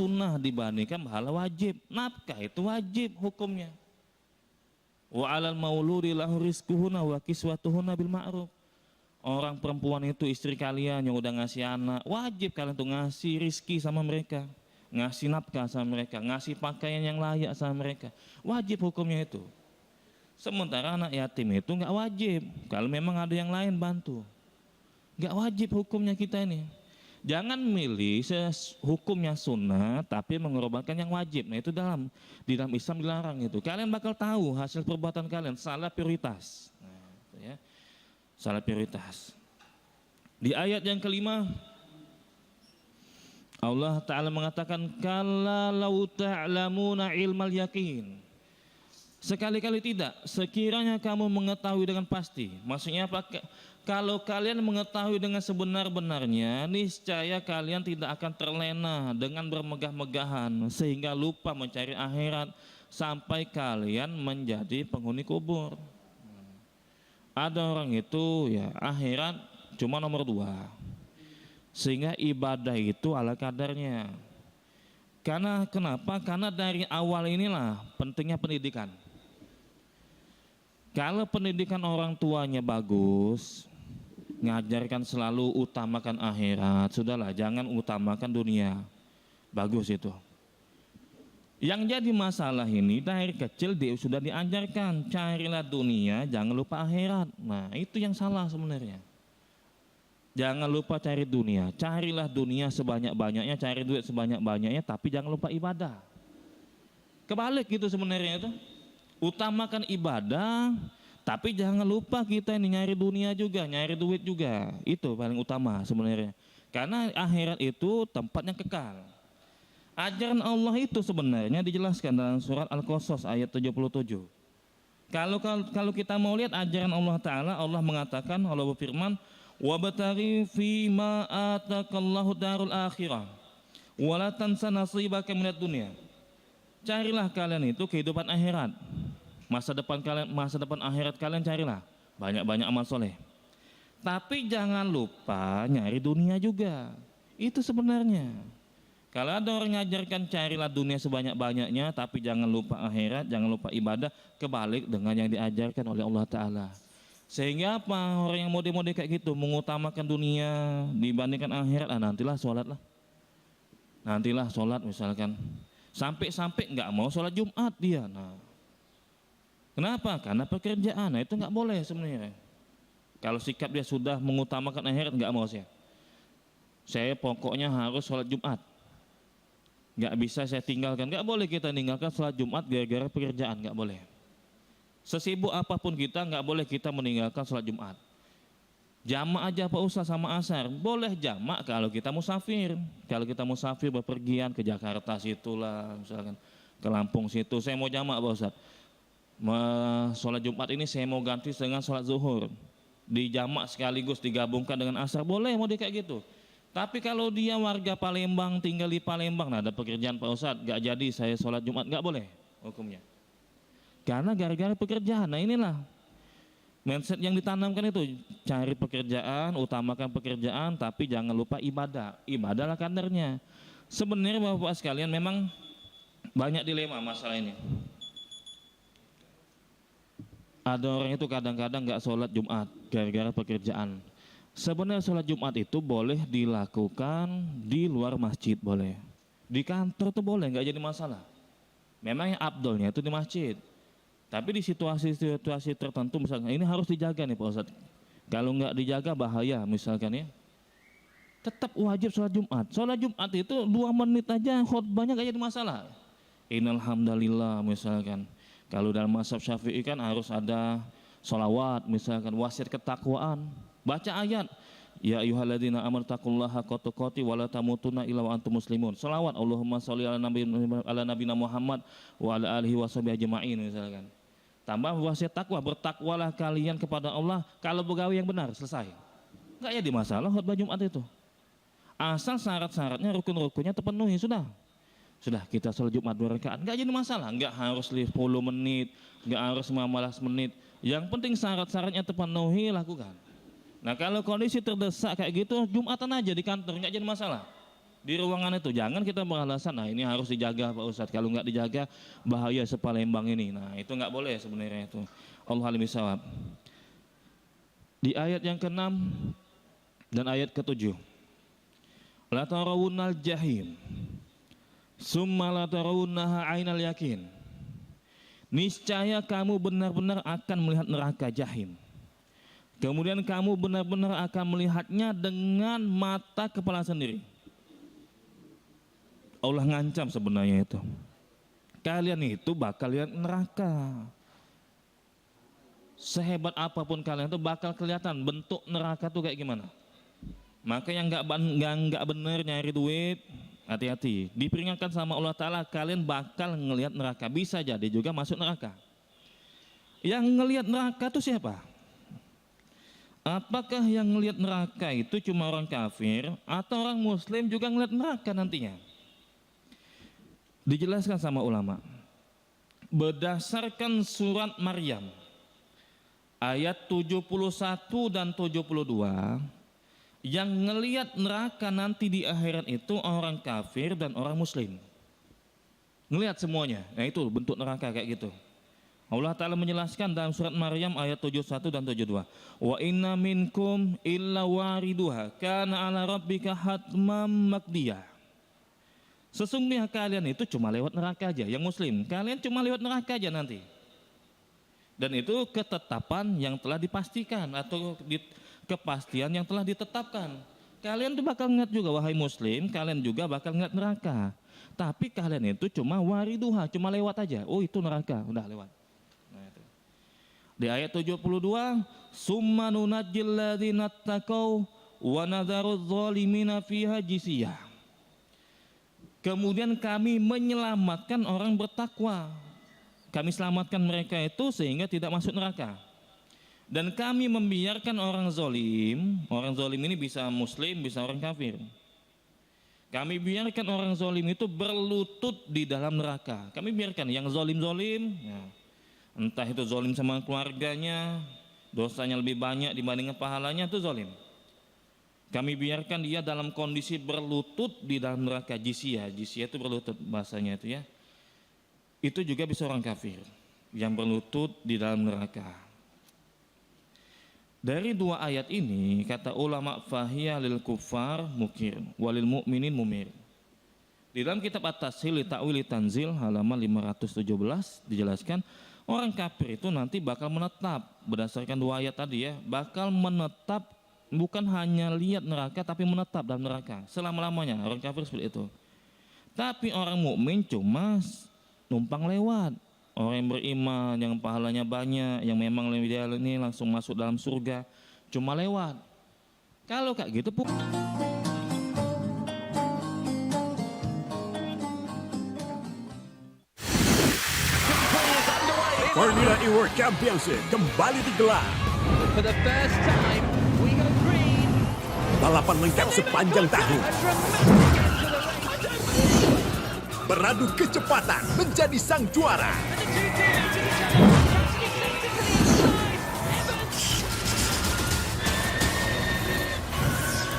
sunnah dibandingkan pahala wajib. Nafkah itu wajib hukumnya. Wa 'alal mauludi lahu rizquhunna wa kiswatuhunna bil ma'ruf. Orang perempuan itu istri kalian yang udah ngasih anak, wajib kalian tuh ngasih rizki sama mereka, ngasih nafkah sama mereka, ngasih pakaian yang layak sama mereka. Wajib hukumnya itu. Sementara anak yatim itu nggak wajib. Kalau memang ada yang lain bantu, nggak wajib hukumnya kita ini. Jangan milih hukumnya sunnah tapi mengorbankan yang wajib. Nah itu di dalam Islam dilarang itu. Kalian bakal tahu hasil perbuatan kalian salah prioritas. Nah, itu ya. Salah prioritas. Di ayat yang kelima Allah Ta'ala mengatakan kalla lau ta'lamuna ilmal yakin. Sekali-kali tidak, sekiranya kamu mengetahui dengan pasti. Maksudnya apa? Kalau kalian mengetahui dengan sebenar-benarnya, niscaya kalian tidak akan terlena dengan bermegah-megahan sehingga lupa mencari akhirat sampai kalian menjadi penghuni kubur. Ada orang itu ya akhirat cuma nomor 2, sehingga ibadah itu ala kadarnya. Karena kenapa? Karena dari awal inilah pentingnya pendidikan. Kalau pendidikan orang tuanya bagus, ngajarkan selalu utamakan akhirat, sudahlah jangan utamakan dunia. Bagus itu. Yang jadi masalah ini dari kecil dia sudah diajarkan carilah dunia, jangan lupa akhirat. Nah itu yang salah sebenarnya. Jangan lupa cari dunia, carilah dunia sebanyak-banyaknya, cari duit sebanyak-banyaknya, tapi jangan lupa ibadah. Kebalik gitu sebenarnya itu. Utamakan ibadah, tapi jangan lupa kita ini nyari dunia juga, nyari duit juga. Itu paling utama sebenarnya. Karena akhirat itu tempatnya kekal. Ajaran Allah itu sebenarnya dijelaskan dalam surat Al-Qasas ayat 77. Kalau kita mau lihat ajaran Allah Ta'ala, Allah mengatakan, Allah berfirman, wabtaghi fima atakallahu darul akhirah wala tansa nasibaka minad dunya. Carilah kalian itu kehidupan akhirat. Masa depan akhirat kalian carilah. Banyak-banyak amal soleh. Tapi jangan lupa nyari dunia juga. Itu sebenarnya. Kalau ada orang ngajarkan carilah dunia sebanyak-banyaknya, tapi jangan lupa akhirat, jangan lupa ibadah, kebalik dengan yang diajarkan oleh Allah Ta'ala. Sehingga apa? Orang yang mode-mode kayak gitu, mengutamakan dunia dibandingkan akhirat, nantilah sholat lah. Nantilah sholat misalkan. Sampai-sampai nggak mau sholat Jumat dia. Nah, kenapa? Karena pekerjaan. Nah, itu nggak boleh sebenarnya. Kalau sikap dia sudah mengutamakan akhirat, nggak mau saya. Saya pokoknya harus sholat Jumat. Nggak bisa saya tinggalkan. Nggak boleh kita tinggalkan sholat Jumat gara-gara pekerjaan. Nggak boleh. Sesibuk apapun kita, nggak boleh kita meninggalkan sholat Jumat. Jamak aja Pak Ustaz sama asar, boleh jamak kalau kita musafir. Kalau kita musafir bepergian ke Jakarta situlah, misalkan ke Lampung situ, saya mau jamak Pak Ustaz. Sholat Jumat ini saya mau ganti dengan sholat zuhur. Di jamak sekaligus digabungkan dengan asar, boleh mau kayak gitu. Tapi kalau dia warga Palembang, tinggal di Palembang, nah ada pekerjaan Pak Ustaz, nggak jadi saya sholat Jumat, nggak boleh hukumnya. Karena gara-gara pekerjaan. Nah inilah mindset yang ditanamkan itu, cari pekerjaan, utamakan pekerjaan, tapi jangan lupa ibadah. Ibadahlah kadarnya. Sebenarnya Bapak sekalian memang banyak dilema masalah ini. Ada orang itu kadang-kadang nggak sholat Jumat gara-gara pekerjaan. Sebenarnya sholat Jumat itu boleh dilakukan di luar masjid, boleh. Di kantor tuh boleh, nggak jadi masalah. Memang yang abdolnya itu di masjid. Tapi di situasi-situasi tertentu misalkan ini harus dijaga nih Pak Ustadz. Kalau nggak dijaga bahaya misalkan ya. Tetap wajib sholat Jumat. Sholat Jumat itu 2 menit aja khutbahnya nggak jadi masalah. Innal hamdalillah misalkan. Kalau dalam mazhab Syafi'i kan harus ada sholawat misalkan, wasiat ketakwaan. Baca ayat. Ya ayyuhalladzina amanu taqullaha haqqa tuqatih wa la tamutunna illa wa antum muslimun. Shalawat Allahumma sholli ala nabiyina Muhammad wa ala alihi washabihi ajma'in misalkan. Tambah wasiat takwa, bertakwalah kalian kepada Allah kalau begawi yang benar, selesai. Enggak jadi masalah khutbah Jumat itu. Asal syarat-syaratnya, rukun-rukunnya terpenuhi, sudah. Sudah kita sholat Jumat 2 rakaat, enggak jadi masalah. Enggak harus 10 menit, enggak harus 15 menit. Yang penting syarat-syaratnya terpenuhi, lakukan. Nah kalau kondisi terdesak kayak gitu, Jumatan aja di kantor, enggak jadi masalah. Di ruangan itu jangan kita beralasan, nah ini harus dijaga Pak Ustadz, kalau nggak dijaga bahaya sepalembang ini. Nah itu nggak boleh sebenarnya itu. Allah alim bisawab. Di ayat yang ke-6 dan ayat ke-7. La tarawunnal jahim summa la tarawunnaha ainal yakin. Niscaya kamu benar-benar akan melihat neraka jahim. Kemudian kamu benar-benar akan melihatnya dengan mata kepala sendiri. Allah ngancam sebenarnya itu. Kalian itu bakal lihat neraka. Sehebat apapun kalian itu bakal kelihatan bentuk neraka tuh kayak gimana. Maka yang nggak benar nyari duit, hati-hati. Diperingatkan sama Allah Ta'ala, kalian bakal ngelihat neraka. Bisa jadi juga masuk neraka. Yang ngelihat neraka itu siapa? Apakah yang ngelihat neraka itu cuma orang kafir atau orang muslim juga ngelihat neraka nantinya? Dijelaskan sama ulama. Berdasarkan surat Maryam ayat 71 dan 72, yang ngelihat neraka nanti di akhirat itu orang kafir dan orang muslim. Ngelihat semuanya. Nah itu bentuk neraka kayak gitu. Allah Ta'ala menjelaskan dalam surat Maryam ayat 71 dan 72. Wa inna minkum illa wariduha kana ala rabbika hatmam maqdiyah. Sesungguhnya kalian itu cuma lewat neraka aja. Yang muslim, kalian cuma lewat neraka aja nanti. Dan itu ketetapan yang telah dipastikan atau kepastian yang telah ditetapkan. Kalian tuh bakal ngeliat juga, wahai muslim, kalian juga bakal ngeliat neraka. Tapi kalian itu cuma wariduha, cuma lewat aja. Oh itu neraka, udah lewat. Nah, itu. Di ayat 72, summa nunajjil ladzina taqau wa nadharudz zalimina fiha jisiyah. Kemudian kami menyelamatkan orang bertakwa. Kami selamatkan mereka itu sehingga tidak masuk neraka. Dan kami membiarkan orang zolim ini bisa muslim, bisa orang kafir. Kami biarkan orang zolim itu berlutut di dalam neraka. Kami biarkan yang zolim, ya, entah itu zolim sama keluarganya, dosanya lebih banyak dibandingkan pahalanya, itu zolim. Kami biarkan dia dalam kondisi berlutut di dalam neraka jisiyah. Jisiyah itu berlutut bahasanya itu ya. Itu juga bisa orang kafir yang berlutut di dalam neraka. Dari dua ayat ini kata ulama fahiyah lil kuffar mukir walil mu'minin mumir. Di dalam kitab At-Tashil li Ta'wil Tanzil halaman 517 dijelaskan orang kafir itu nanti bakal menetap berdasarkan dua ayat tadi ya, bakal menetap bukan hanya lihat neraka tapi menetap dalam neraka selama-lamanya. Orang kafir seperti itu. Tapi orang mukmin cuma numpang lewat. Orang yang beriman, yang pahalanya banyak, yang memang lebih ideal ini langsung masuk dalam surga, cuma lewat. Kalau kayak gitu Formula E World Championship kembali digelar. For the first time, we go green. Balapan lengkap sepanjang tahun. Beradu kecepatan menjadi sang juara.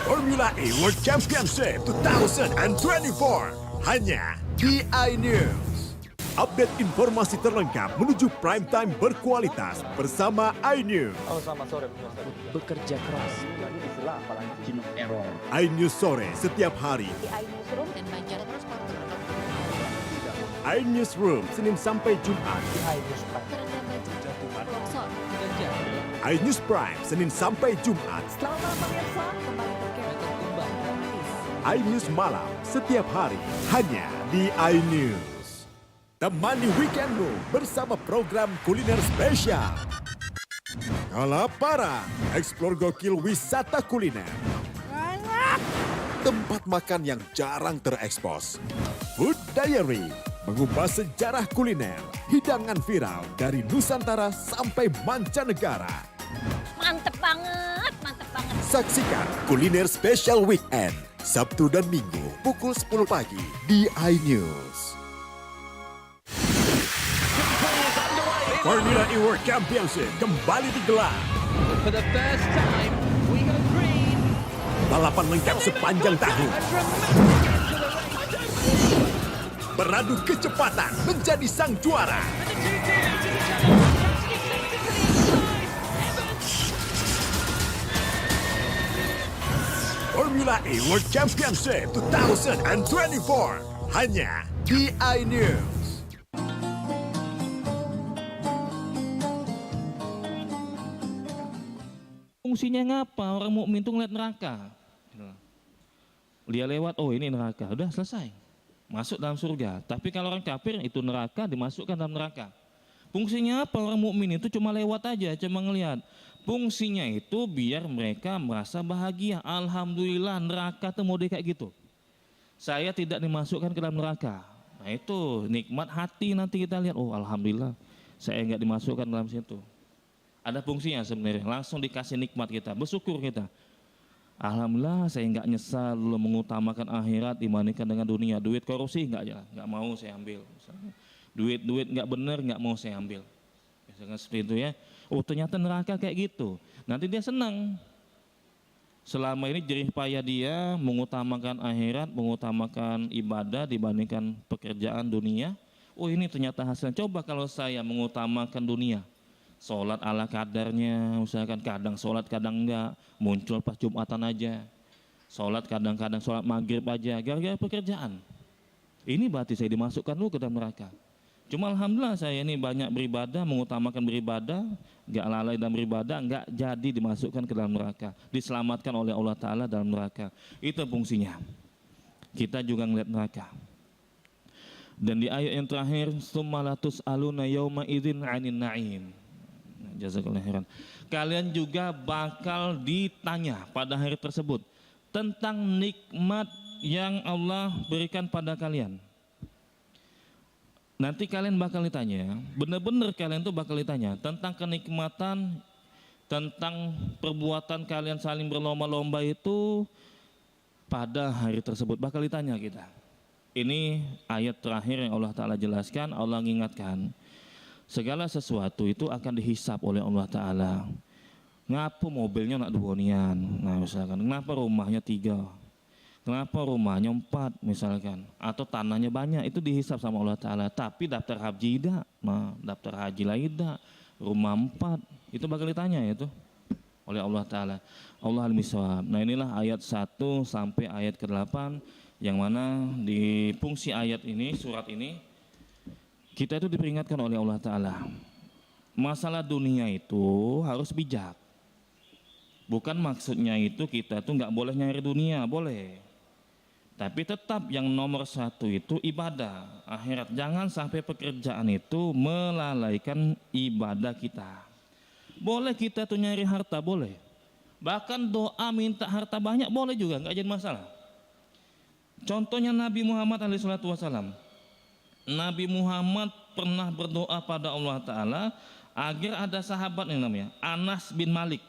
Formula E World Championship 2024 hanya di iNews. Update informasi terlengkap menuju prime time berkualitas bersama iNews. Selamat sore, bekerja keras. iNews sore setiap hari. Di iNewsroom dan Banjar Transport. iNewsroom Senin sampai Jumat. Di iNews Prime. Longsor. iNews Prime Senin sampai Jumat. Selamat malam pemirsa, kembali berkembang dramatis. iNews malam setiap hari hanya di iNews. Temani weekendmu bersama program kuliner spesial. Kalaparan, eksplor gokil wisata kuliner. Tempat makan yang jarang terekspos. Food Diary, mengupas sejarah kuliner, hidangan viral dari Nusantara sampai mancanegara. Mantep banget, mantep banget. Saksikan Kuliner Special Weekend, Sabtu dan Minggu pukul 10 pagi di iNews. Formula E World Championship kembali digelar. For the first time, we go green. Balapan lengkap sepanjang tahun. beradu kecepatan menjadi sang juara. Formula E World Championship 2024 hanya di iNews. Fungsinya ngapa? Orang mukmin itu ngeliat neraka. Dia lewat, oh ini neraka, udah selesai. Masuk dalam surga. Tapi kalau orang kafir itu neraka, dimasukkan dalam neraka. Fungsinya apa? Orang mukmin itu cuma lewat aja, cuma ngelihat. Fungsinya itu biar mereka merasa bahagia. Alhamdulillah neraka tuh mau kayak gitu. Saya tidak dimasukkan ke dalam neraka. Nah itu nikmat hati nanti kita lihat. Oh alhamdulillah saya nggak dimasukkan dalam situ. Ada fungsinya sebenarnya. Langsung dikasih nikmat kita, bersyukur kita. Alhamdulillah saya nggak nyesal dulu mengutamakan akhirat dibandingkan dengan dunia. Duit korupsi nggak mau saya ambil. Misalnya. Duit nggak benar nggak mau saya ambil. Misalkan seperti itu ya. Oh ternyata neraka kayak gitu. Nanti dia senang. Selama ini jerih payah dia mengutamakan akhirat, mengutamakan ibadah dibandingkan pekerjaan dunia. Oh ini ternyata hasilnya. Coba kalau saya mengutamakan dunia. Sholat ala kadarnya, misalkan kadang sholat kadang enggak. Muncul pas Jumatan aja. Sholat kadang-kadang sholat maghrib aja. Gara-gara pekerjaan. Ini berarti saya dimasukkan dulu ke dalam neraka. Cuma alhamdulillah saya ini banyak beribadah, mengutamakan beribadah, enggak lalai dalam beribadah, enggak jadi dimasukkan ke dalam neraka, diselamatkan oleh Allah Ta'ala dalam neraka. Itu fungsinya. Kita juga ngeliat neraka. Dan di ayat yang terakhir, summa latus'aluna yauma idzin 'anin na'im. Jazakallahu khairan. Kalian juga bakal ditanya pada hari tersebut tentang nikmat yang Allah berikan pada kalian. Nanti kalian bakal ditanya, benar-benar kalian tuh bakal ditanya tentang kenikmatan, tentang perbuatan kalian saling berlomba-lomba itu pada hari tersebut bakal ditanya kita. Ini ayat terakhir yang Allah Ta'ala jelaskan, Allah mengingatkan segala sesuatu itu akan dihisap oleh Allah Ta'ala. Ngapa mobilnya nak duonian? Nah misalkan, kenapa rumahnya 3? Kenapa rumahnya 4 misalkan, atau tanahnya banyak, itu dihisap sama Allah Ta'ala. Tapi daftar haji tidak, nah daftar haji lain tidak, rumah 4, itu bakal ditanya itu oleh Allah Ta'ala. Allah al-miswab. Nah inilah ayat 1 sampai ayat ke-8, yang mana di fungsi ayat ini, surat ini, kita itu diperingatkan oleh Allah Ta'ala. Masalah dunia itu harus bijak. Bukan maksudnya itu kita tuh nggak boleh nyari dunia, boleh. Tapi tetap yang nomor 1 itu ibadah akhirat. Jangan sampai pekerjaan itu melalaikan ibadah kita. Boleh kita tuh nyari harta, boleh. Bahkan doa minta harta banyak boleh juga, nggak jadi masalah. Contohnya Nabi Muhammad SAW. Nabi Muhammad pernah berdoa pada Allah Ta'ala agar ada sahabat yang namanya Anas bin Malik.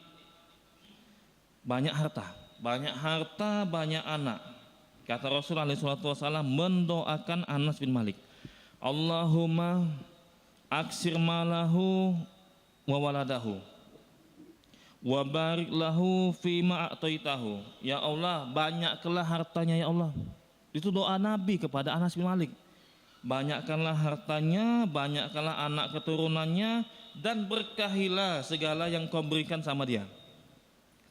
Banyak harta, banyak anak. Kata Rasulullah SAW mendoakan Anas bin Malik, Allahumma aksir malahu wa waladahu wa barik lahu fima a'taitahu. Ya Allah, banyakkanlah hartanya ya Allah. Itu doa Nabi kepada Anas bin Malik. Banyakkanlah hartanya, banyakkanlah anak keturunannya, dan berkahilah segala yang kau berikan sama dia.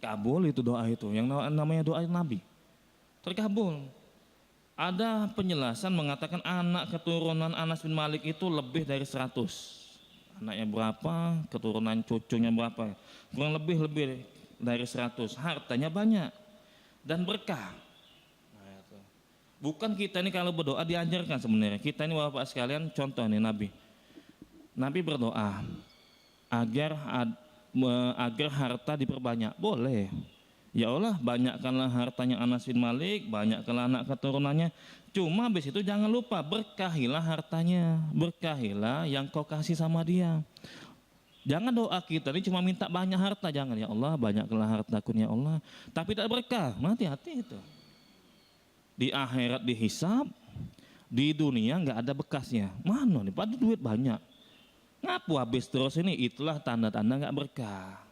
Kabul itu doa itu, yang namanya doa Nabi. Terkabul. Ada penjelasan mengatakan anak keturunan Anas bin Malik itu lebih dari 100. Anaknya berapa, keturunan cucunya berapa, kurang lebih dari 100. Hartanya banyak dan berkah. Bukan kita ini kalau berdoa diajarkan sebenarnya. Kita ini Bapak sekalian, contoh nih Nabi berdoa agar harta diperbanyak. Boleh. Ya Allah, banyakkanlah hartanya Anas bin Malik, banyakkanlah anak keturunannya. Cuma habis itu jangan lupa berkahilah hartanya, berkahilah yang kau kasih sama dia. Jangan doa kita ini cuma minta banyak harta, jangan ya Allah, banyakkanlah hartaku ya Allah. Tapi tidak berkah, hati-hati itu. Di akhirat dihisab, di dunia nggak ada bekasnya. Mana nih, pada duit banyak. Ngapu habis terus ini, itulah tanda-tanda nggak berkah.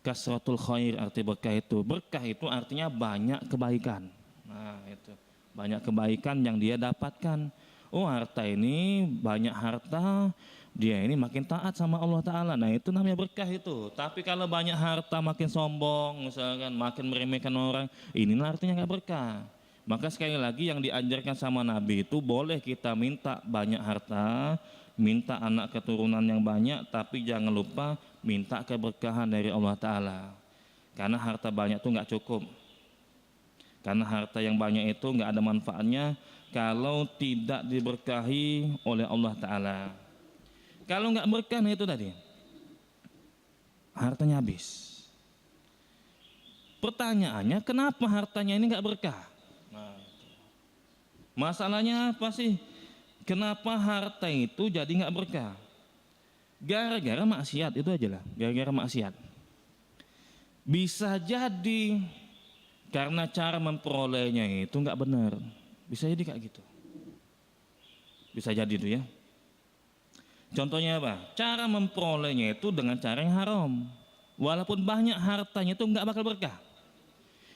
Kasratul khair arti berkah itu. Berkah itu artinya banyak kebaikan. Nah itu. Banyak kebaikan yang dia dapatkan. Oh harta ini banyak harta, dia ini makin taat sama Allah Ta'ala. Nah itu namanya berkah itu. Tapi kalau banyak harta makin sombong, misalkan makin meremehkan orang, inilah artinya nggak berkah. Maka sekali lagi yang diajarkan sama Nabi itu boleh kita minta banyak harta, minta anak keturunan yang banyak, tapi jangan lupa minta keberkahan dari Allah Ta'ala. Karena harta banyak itu nggak cukup. Karena harta yang banyak itu nggak ada manfaatnya kalau tidak diberkahi oleh Allah Ta'ala. Kalau nggak berkah, nah itu tadi, hartanya habis. Pertanyaannya, kenapa hartanya ini nggak berkah? Nah, masalahnya apa sih? Kenapa harta itu jadi nggak berkah? Gara-gara maksiat, itu aja lah, gara-gara maksiat. Bisa jadi karena cara memperolehnya itu nggak benar. Bisa jadi kayak gitu. Bisa jadi itu ya. Contohnya apa? Cara memperolehnya itu dengan cara yang haram. Walaupun banyak hartanya itu nggak bakal berkah.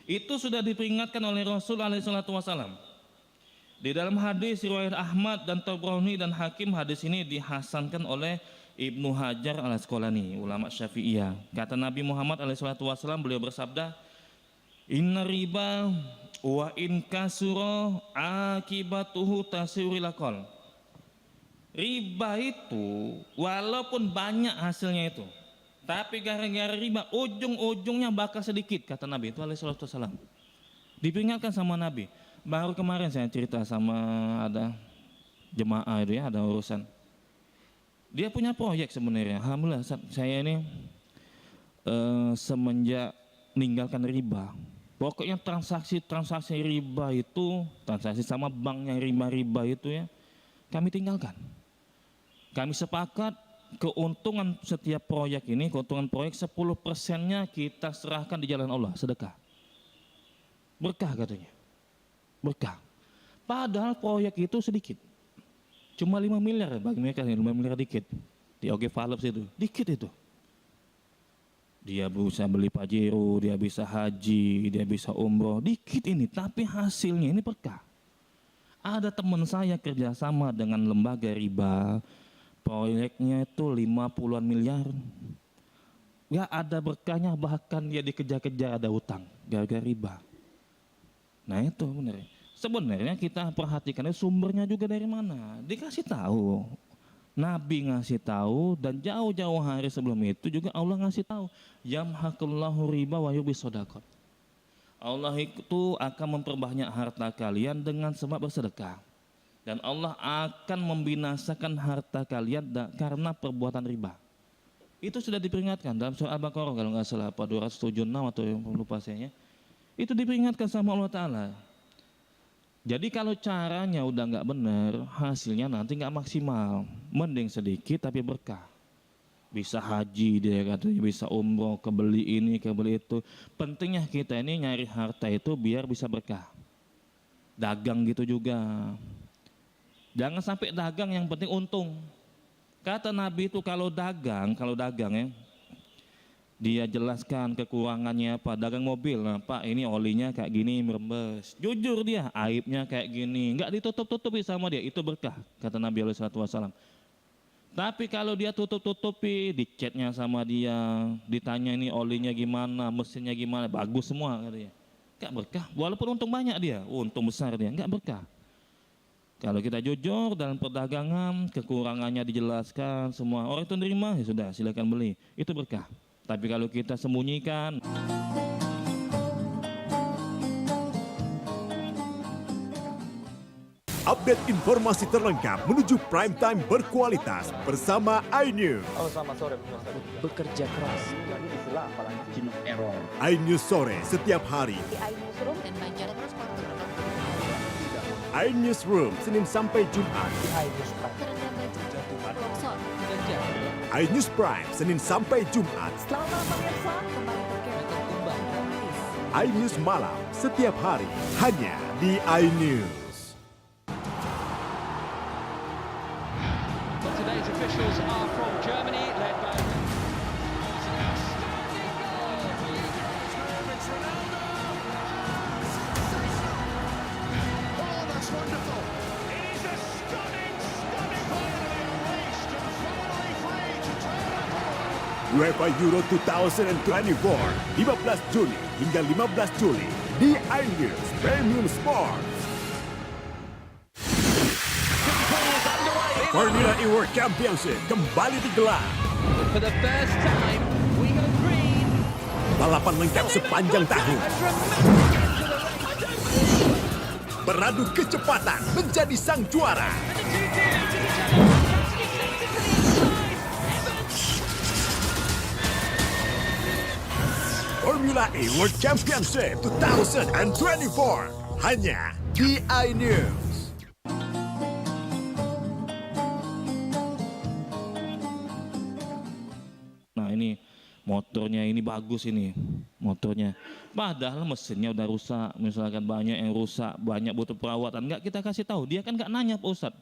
Itu sudah diperingatkan oleh Rasul SAW. Di dalam hadis riwayat Ahmad dan Tabrani dan Hakim, hadis ini dihasankan oleh Ibnu Hajar al-Asqalani, ulama Syafi'iyah. Kata Nabi Muhammad SAW, beliau bersabda, Inna riba wa in kasura akibatuhu tasirul akal. Riba itu walaupun banyak hasilnya itu, tapi gara-gara riba ujung-ujungnya bakal sedikit, kata Nabi itu alaihissalam. Diperingatkan sama Nabi. Baru kemarin saya cerita sama ada jemaah itu ya, ada urusan. Dia punya proyek sebenarnya. Alhamdulillah saya ini semenjak meninggalkan riba, pokoknya transaksi riba itu, transaksi sama bank yang riba itu ya, kami tinggalkan. Kami sepakat keuntungan setiap proyek ini, keuntungan proyek 10%-nya kita serahkan di jalan Allah, sedekah. Berkah katanya, berkah. Padahal proyek itu sedikit, cuma 5 miliar bagi mereka, 5 miliar dikit. Di OG Philips itu, dikit itu. Dia bisa beli Pajero, dia bisa haji, dia bisa umroh, dikit ini, tapi hasilnya ini berkah. Ada teman saya kerjasama dengan lembaga riba, proyeknya itu 50-an miliar. Ya ada berkahnya, bahkan dia dikejar-kejar ada utang gara-gara riba. Nah itu benar. Sebenarnya kita perhatikan sumbernya juga dari mana. Dikasih tahu, Nabi ngasih tahu, dan jauh-jauh hari sebelum itu juga Allah ngasih tahu, yamhaqullahu riba wa yurbis shadaqat. Allah itu akan memperbanyak harta kalian dengan sebab bersedekah. Dan Allah akan membinasakan harta kalian karena perbuatan riba. Itu sudah diperingatkan dalam surah Al-Baqarah kalau nggak salah, 276 atau lupa saya. Itu diperingatkan sama Allah Ta'ala. Jadi kalau caranya udah nggak benar, hasilnya nanti nggak maksimal. Mending sedikit tapi berkah. Bisa haji dia katanya, bisa umroh, kebeli ini, kebeli itu. Pentingnya kita ini nyari harta itu biar bisa berkah. Dagang gitu juga. Jangan sampai dagang yang penting untung. Kata Nabi itu kalau dagang ya, dia jelaskan kekurangannya apa. Dagang mobil, nah, Pak ini olinya kayak gini merembes. Jujur dia, aibnya kayak gini, nggak ditutup-tutupi sama dia, itu berkah, kata Nabi SAW. Tapi kalau dia tutup-tutupi, dicatnya sama dia, ditanya ini olinya gimana, mesinnya gimana, bagus semua katanya, nggak berkah. Walaupun untung banyak dia, untung besar dia, nggak berkah. Kalau kita jujur dalam perdagangan, kekurangannya dijelaskan, semua orang itu nerima, ya sudah silakan beli, itu berkah. Tapi kalau kita sembunyikan, update informasi terlengkap menuju prime time berkualitas bersama iNews. Oh, selamat sore. Bekerja keras. iNews sore setiap hari. Di iNewsroom dan Banjar terus iNewsroom Senin sampai Jumat. iNews Prime. Longsor. iNews Prime Senin sampai Jumat. Selamat malam pemirsa, kembali berkepo gratis. iNews malam setiap hari hanya di iNews. Today's officials are from Germany, led by Wonderful. It is a stunning UEFA Euro 2024, 15 Juni hingga 15 Juli di iNews Premium Sports. Formula E World Championship kembali digelar. For the first time, we go green. Balapan lengkap sepanjang tahun. Beradu kecepatan menjadi sang juara. Formula E World Championship 2024 hanya di iNews. Nah ini motornya ini bagus ini motornya. Padahal mesinnya udah rusak, misalkan banyak yang rusak, banyak butuh perawatan. Enggak kita kasih tahu, dia kan nggak nanya Pak Ustadz.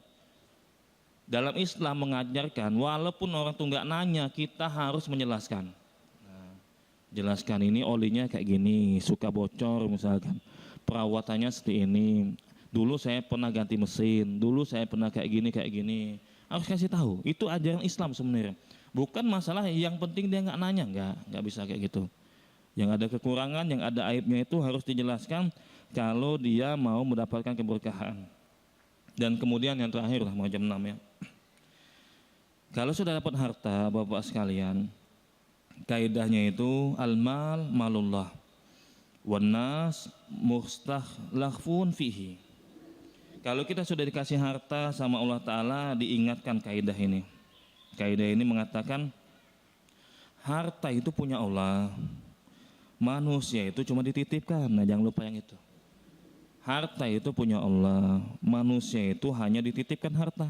Dalam Islam mengajarkan, walaupun orang tuh nggak nanya, kita harus menjelaskan. Nah, jelaskan ini olinya kayak gini, suka bocor misalkan. Perawatannya seperti ini. Dulu saya pernah ganti mesin, dulu saya pernah kayak gini. Harus kasih tahu. Itu ajaran Islam sebenarnya. Bukan masalah yang penting dia nggak nanya, nggak bisa kayak gitu. Yang ada kekurangan, yang ada aibnya itu harus dijelaskan kalau dia mau mendapatkan keberkahan. Dan kemudian yang terakhir lah, mau jam 6 ya. Kalau sudah dapat harta Bapak sekalian, kaidahnya itu al-mal malullah wan nas mustakhlafun fihi. Kalau kita sudah dikasih harta sama Allah Ta'ala, diingatkan kaidah ini. Kaidah ini mengatakan harta itu punya Allah, manusia itu cuma dititipkan. Nah jangan lupa yang itu. Harta itu punya Allah, manusia itu hanya dititipkan harta.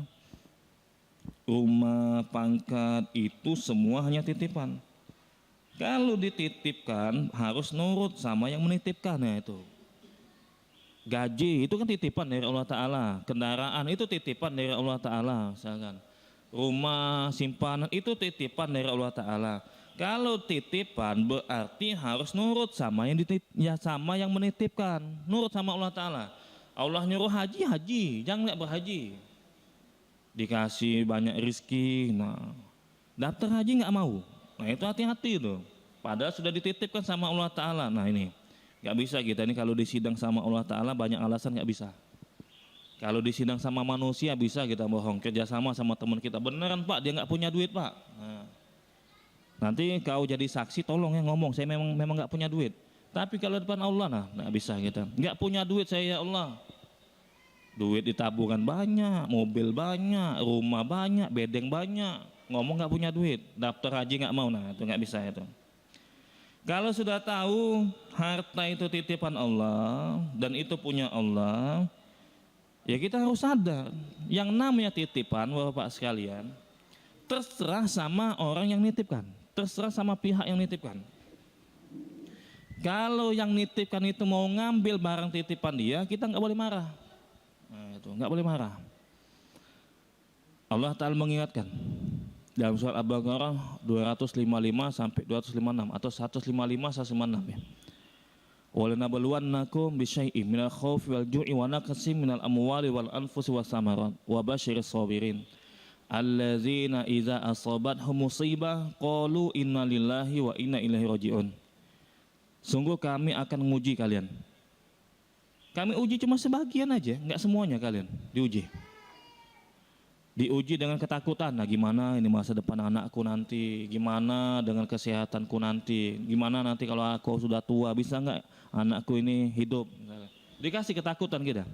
Rumah, pangkat itu semua hanya titipan. Kalau dititipkan harus nurut sama yang menitipkannya itu. Gaji itu kan titipan dari Allah Ta'ala. Kendaraan itu titipan dari Allah Ta'ala misalkan. Rumah, simpanan itu titipan dari Allah Ta'ala. Kalau titipan berarti harus nurut sama sama yang menitipkan. Nurut sama Allah Ta'ala. Allah nyuruh haji, haji. Jangan nggak berhaji. Dikasih banyak rizki. Nah, daftar haji nggak mau. Nah itu hati-hati tuh. Padahal sudah dititipkan sama Allah Ta'ala. Nah ini. Gak bisa kita ini kalau disidang sama Allah Ta'ala banyak alasan gak bisa. Kalau disidang sama manusia bisa kita bohong. Kerjasama sama teman kita. Beneran Pak dia gak punya duit Pak. Nah, nanti kau jadi saksi tolong ya ngomong. Saya memang gak punya duit. Tapi kalau depan Allah nah gak bisa kita. Gak punya duit saya ya Allah. Duit di tabungan banyak. Mobil banyak. Rumah banyak. Bedeng banyak. Ngomong gak punya duit. Daftar haji gak mau. Nah itu gak bisa itu. Kalau sudah tahu harta itu titipan Allah dan itu punya Allah, ya kita harus sadar yang namanya titipan Bapak sekalian terserah sama orang yang nitipkan, terserah sama pihak yang nitipkan. Kalau yang nitipkan itu mau ngambil barang titipan dia, kita nggak boleh marah. Nah, itu nggak boleh marah. Allah Ta'ala mengingatkan dalam surat Al-Baqarah 255 sampai 256 atau 155 156 ya. Walanabluwannakum bisyai'im minal khaufi wal ju'i wa naqsin minal amwali wal anfusi was samarat wa basyiris sabirin allazina idza asabathum musibah qalu inna lillahi wa inna ilaihi raji'un. Sungguh kami akan menguji kalian. Kami uji cuma sebagian aja, enggak semuanya kalian diuji. Diuji dengan ketakutan, nah gimana ini masa depan anakku nanti, gimana dengan kesehatanku nanti, gimana nanti kalau aku sudah tua, bisa nggak anakku ini hidup. Dikasih ketakutan kita.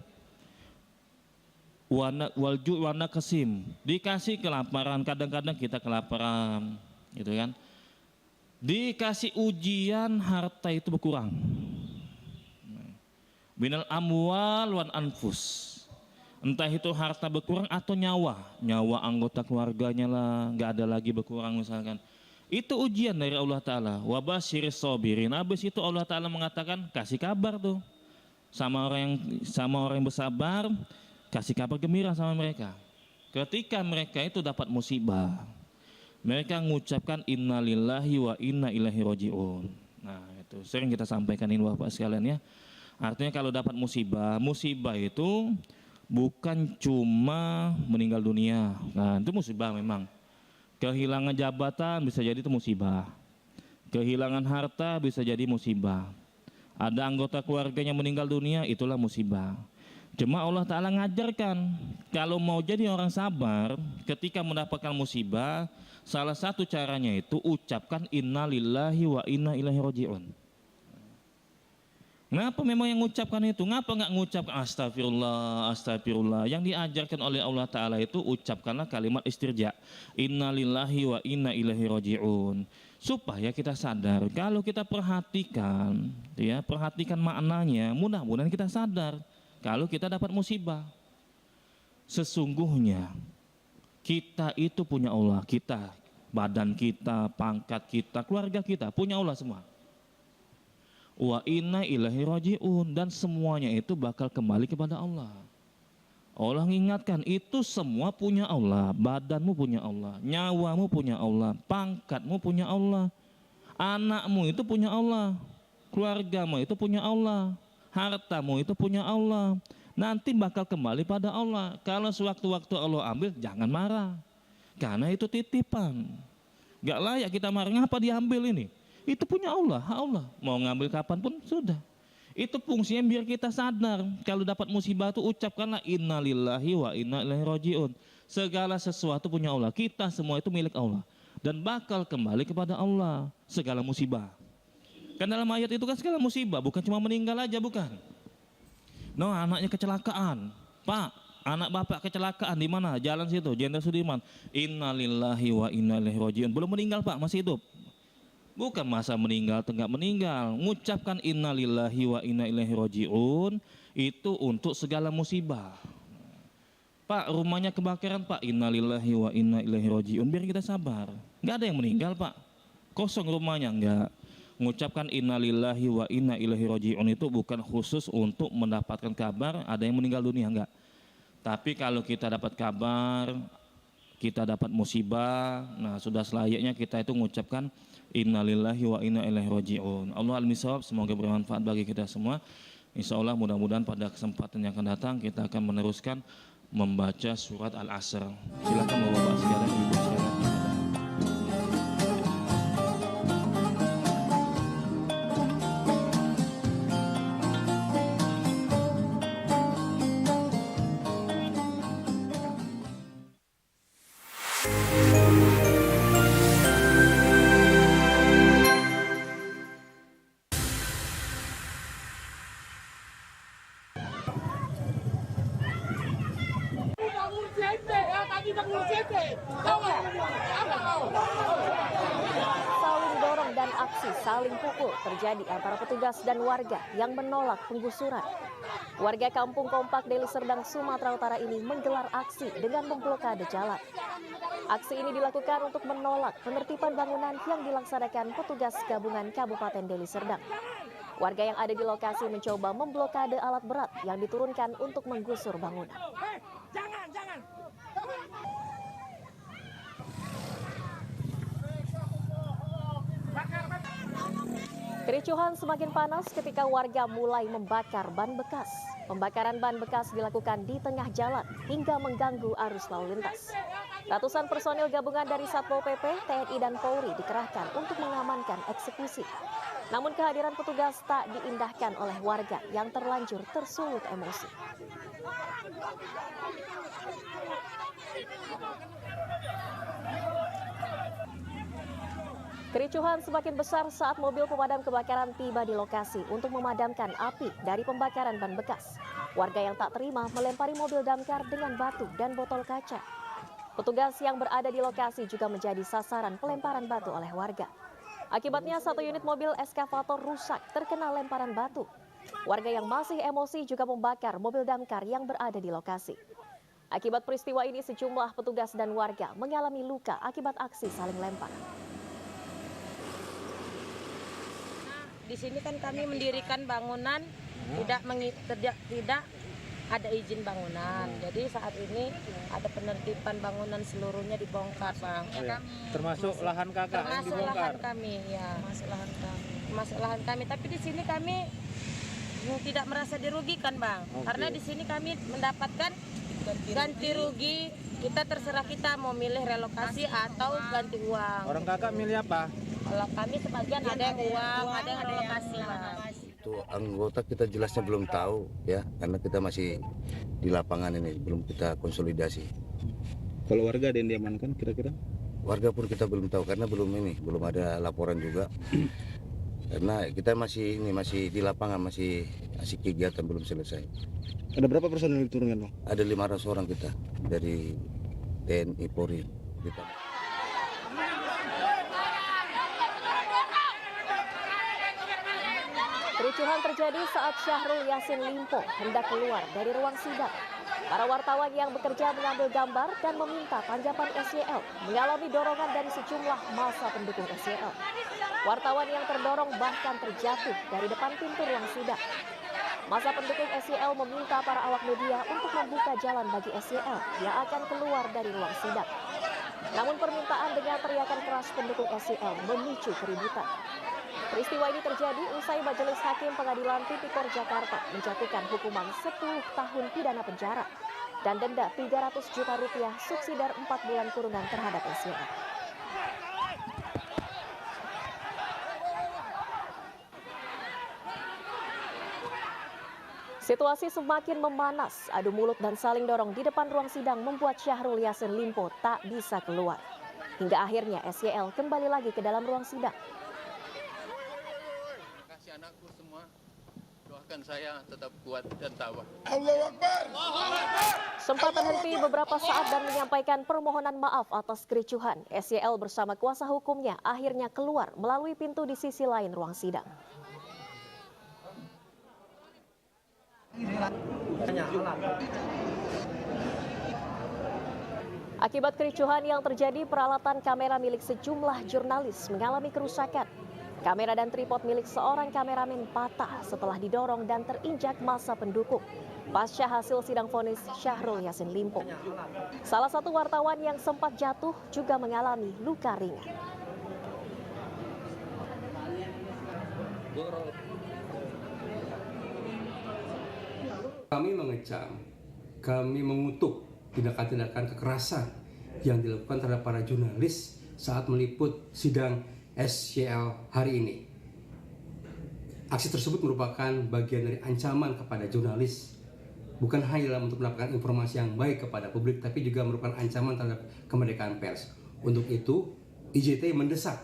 Walju warna kesim, dikasih kelaparan, kadang-kadang kita kelaparan, gitu kan. Dikasih ujian harta itu berkurang. Binal amwal wan anfus. Entah itu harta berkurang atau nyawa anggota keluarganya lah nggak ada lagi berkurang misalkan. Itu ujian dari Allah Ta'ala. Wabasyiris sabirin. Habis itu Allah Ta'ala mengatakan kasih kabar tuh sama orang yang bersabar, kasih kabar gembira sama mereka. Ketika mereka itu dapat musibah, mereka mengucapkan innalillahi wa inna ilaihi raji'un. Nah itu sering kita sampaikan ini Bapak sekalian ya. Artinya kalau dapat musibah itu bukan cuma meninggal dunia. Nah itu musibah memang. Kehilangan jabatan bisa jadi itu musibah. Kehilangan harta bisa jadi musibah. Ada anggota keluarganya meninggal dunia, itulah musibah. Cuma Allah Ta'ala ngajarkan, kalau mau jadi orang sabar, ketika mendapatkan musibah, salah satu caranya itu ucapkan inna lillahi wa inna ilaihi raji'un. Ngapa memang yang mengucapkan itu? Ngapa nggak mengucapkan astagfirullah, astagfirullah? Yang diajarkan oleh Allah Ta'ala itu ucapkanlah kalimat istirja. Inna lillahi wa inna ilaihi raji'un. Supaya kita sadar, kalau kita perhatikan, ya perhatikan maknanya, mudah-mudahan kita sadar. Kalau kita dapat musibah, sesungguhnya kita itu punya Allah, kita, badan kita, pangkat kita, keluarga kita, punya Allah semua. Wa inna ilaihi raji'un, dan semuanya itu bakal kembali kepada Allah. Allah mengingatkan itu semua punya Allah, badanmu punya Allah, nyawamu punya Allah, pangkatmu punya Allah, anakmu itu punya Allah, keluargamu itu punya Allah, hartamu itu punya Allah. Nanti bakal kembali pada Allah. Kalau sewaktu-waktu Allah ambil, jangan marah, karena itu titipan. Gak layak kita marah, ngapa diambil ini? Itu punya Allah, hak Allah. Mau ngambil kapan pun sudah. Itu fungsinya biar kita sadar. Kalau dapat musibah itu ucapkanlah inna lillahi wa inna ilaihi raji'un. Segala sesuatu punya Allah. Kita semua itu milik Allah. Dan bakal kembali kepada Allah. Segala musibah. Kan dalam ayat itu kan segala musibah. Bukan cuma meninggal aja, bukan. No, anaknya kecelakaan. Pak, anak bapak kecelakaan di mana? Jalan situ, Jenderal Sudirman. Inna lillahi wa inna ilaihi raji'un. Belum meninggal Pak, masih hidup. Bukan masa meninggal atau enggak meninggal. Mengucapkan innalillahi wa inna ilaihi raji'un itu untuk segala musibah. Pak, rumahnya kebakaran Pak, innalillahi wa inna ilaihi raji'un, biar kita sabar. Enggak ada yang meninggal Pak, kosong rumahnya, enggak. Mengucapkan innalillahi wa inna ilaihi raji'un itu bukan khusus untuk mendapatkan kabar ada yang meninggal dunia, enggak. Tapi kalau kita dapat kabar, kita dapat musibah, nah sudah selayaknya kita itu mengucapkan innalillahi wa inna ilaihi raji'un. Allah al-misawab, semoga bermanfaat bagi kita semua. Insya Allah mudah-mudahan pada kesempatan yang akan datang kita akan meneruskan membaca surat Al-Asr. Silakan Bapak-bapak sekalian, Ibu sekalian. Saling dorong dan aksi saling pukul terjadi antara petugas dan warga yang menolak penggusuran. Warga Kampung Kompak, Deli Serdang, Sumatera Utara ini menggelar aksi dengan memblokade jalan. Aksi ini dilakukan untuk menolak penertiban bangunan yang dilaksanakan petugas gabungan Kabupaten Deli Serdang. Warga yang ada di lokasi mencoba memblokade alat berat yang diturunkan untuk menggusur bangunan. Kericuhan semakin panas ketika warga mulai membakar ban bekas. Pembakaran ban bekas dilakukan di tengah jalan hingga mengganggu arus lalu lintas. Ratusan personil gabungan dari Satpol PP, TNI, dan Polri dikerahkan untuk mengamankan eksekusi. Namun kehadiran petugas tak diindahkan oleh warga yang terlanjur tersulut emosi. Kericuhan semakin besar saat mobil pemadam kebakaran tiba di lokasi untuk memadamkan api dari pembakaran ban bekas. Warga yang tak terima melempari mobil damkar dengan batu dan botol kaca. Petugas yang berada di lokasi juga menjadi sasaran pelemparan batu oleh warga. Akibatnya satu unit mobil eskavator rusak terkena lemparan batu. Warga yang masih emosi juga membakar mobil damkar yang berada di lokasi. Akibat peristiwa ini sejumlah petugas dan warga mengalami luka akibat aksi saling lempar. Di sini kan kami mendirikan bangunan tidak ada izin bangunan. Jadi saat ini ada penertiban bangunan seluruhnya dibongkar, Bang. Ya. Termasuk lahan kakak yang dibongkar. Termasuk lahan kami, ya. Masuk lahan kami. Tapi di sini kami tidak merasa dirugikan, Bang. Karena di sini kami mendapatkan Ganti rugi kita terserah kita mau milih relokasi atau ganti uang. Orang kakak milih apa? Kalau kami sebagian ada yang uang, ada yang relokasi, Mas. Itu anggota kita jelasnya belum tahu ya, karena kita masih di lapangan ini, belum kita konsolidasi. Kalau warga ada yang diamankan kira-kira? Warga pun kita belum tahu karena belum ada laporan juga. Karena kita masih di lapangan, masih kegiatan belum selesai. Ada berapa personel yang diturunkan, Bang? Ada 500 orang kita dari TNI Polri. Kericuhan terjadi saat Syahrul Yassin Limpo hendak keluar dari ruang sidang. Para wartawan yang bekerja mengambil gambar dan meminta tanggapan SYL mengalami dorongan dari sejumlah massa pendukung SYL. Wartawan yang terdorong bahkan terjatuh dari depan pintu ruang sidang. Massa pendukung SYL meminta para awak media untuk membuka jalan bagi SYL yang akan keluar dari ruang sidang. Namun permintaan dengan teriakan keras pendukung SYL memicu keributan. Peristiwa ini terjadi usai Majelis Hakim Pengadilan Tipikor Jakarta menjatuhkan hukuman 10 tahun pidana penjara dan denda 300 juta rupiah subsidiar 4 bulan kurungan terhadap SYL. Situasi semakin memanas, adu mulut dan saling dorong di depan ruang sidang membuat Syahrul Yassin Limpo tak bisa keluar. Hingga akhirnya SYL kembali lagi ke dalam ruang sidang. Kasih anakku semua, doakan saya tetap kuat dan tabah. Sempat terhenti beberapa saat dan menyampaikan permohonan maaf atas kericuhan. SYL bersama kuasa hukumnya akhirnya keluar melalui pintu di sisi lain ruang sidang. Akibat kericuhan yang terjadi, peralatan kamera milik sejumlah jurnalis mengalami kerusakan. Kamera dan tripod milik seorang kameramen patah setelah didorong dan terinjak massa pendukung pasca hasil sidang vonis Syahrul Yassin Limpo. Salah satu wartawan yang sempat jatuh juga mengalami luka ringan. Kami mengecam, kami mengutuk tindakan-tindakan kekerasan yang dilakukan terhadap para jurnalis saat meliput sidang SYL hari ini. Aksi tersebut merupakan bagian dari ancaman kepada jurnalis, bukan hanya dalam untuk mendapatkan informasi yang baik kepada publik, tapi juga merupakan ancaman terhadap kemerdekaan pers. Untuk itu, IJT mendesak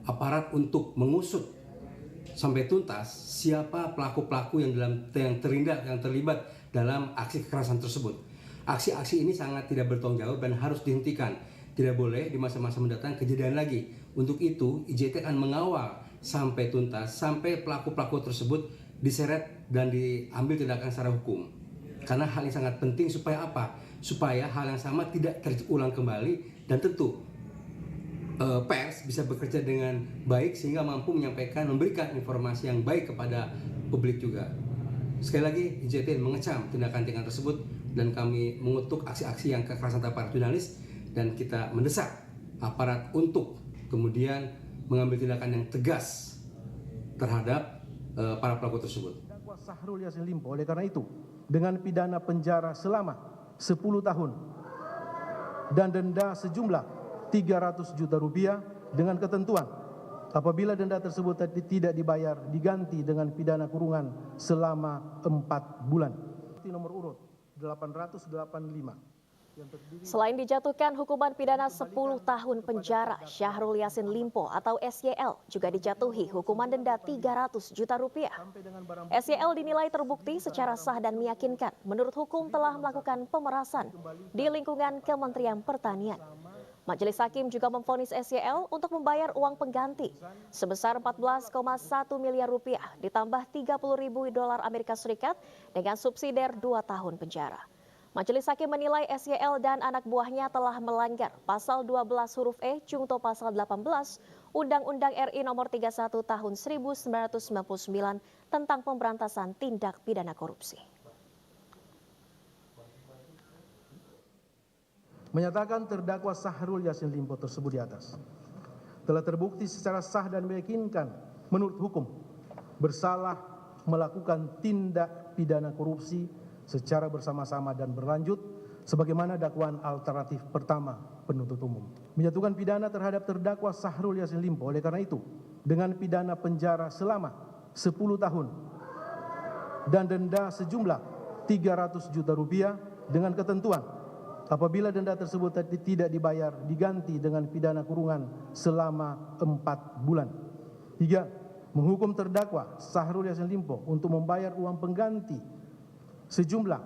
aparat untuk mengusut sampai tuntas siapa pelaku-pelaku yang terlibat dalam aksi kekerasan tersebut. Aksi-aksi ini sangat tidak bertanggung jawab dan harus dihentikan. Tidak boleh di masa-masa mendatang kejadian lagi. Untuk itu, IJT akan mengawal sampai tuntas, sampai pelaku-pelaku tersebut diseret dan diambil tindakan secara hukum. Karena hal ini sangat penting supaya apa? Supaya hal yang sama tidak terulang kembali dan tentu pers bisa bekerja dengan baik sehingga mampu menyampaikan, memberikan informasi yang baik kepada publik juga. Sekali lagi, IJT mengecam tindakan-tindakan tersebut dan kami mengutuk aksi-aksi yang kekerasan terhadap para jurnalis dan kita mendesak aparat untuk kemudian mengambil tindakan yang tegas terhadap para pelaku tersebut. Terdakwa Syahrul Yassin Limpo oleh karena itu dengan pidana penjara selama 10 tahun dan denda sejumlah 300 juta rupiah dengan ketentuan apabila denda tersebut tidak dibayar diganti dengan pidana kurungan selama 4 bulan. Nomor urut 885. Selain dijatuhkan hukuman pidana 10 tahun penjara, Syahrul Yassin Limpo atau SYL juga dijatuhi hukuman denda 300 juta rupiah. SYL dinilai terbukti secara sah dan meyakinkan menurut hukum telah melakukan pemerasan di lingkungan Kementerian Pertanian. Majelis Hakim juga memvonis SYL untuk membayar uang pengganti sebesar 14,1 miliar rupiah ditambah 30.000 dolar Amerika Serikat dengan subsidiar 2 tahun penjara. Majelis Hakim menilai SYL dan anak buahnya telah melanggar pasal 12 huruf E Jungto pasal 18 Undang-Undang RI nomor 31 tahun 1999 tentang pemberantasan tindak pidana korupsi. Menyatakan terdakwa Syahrul Yassin Limpo tersebut di atas telah terbukti secara sah dan meyakinkan menurut hukum bersalah melakukan tindak pidana korupsi secara bersama-sama dan berlanjut sebagaimana dakwaan alternatif pertama penuntut umum. Menjatuhkan pidana terhadap terdakwa Syahrul Yassin Limpo oleh karena itu dengan pidana penjara selama 10 tahun dan denda sejumlah 300 juta rupiah dengan ketentuan apabila denda tersebut tidak dibayar diganti dengan pidana kurungan selama 4 bulan. 3. Menghukum terdakwa Syahrul Yassin Limpo untuk membayar uang pengganti sejumlah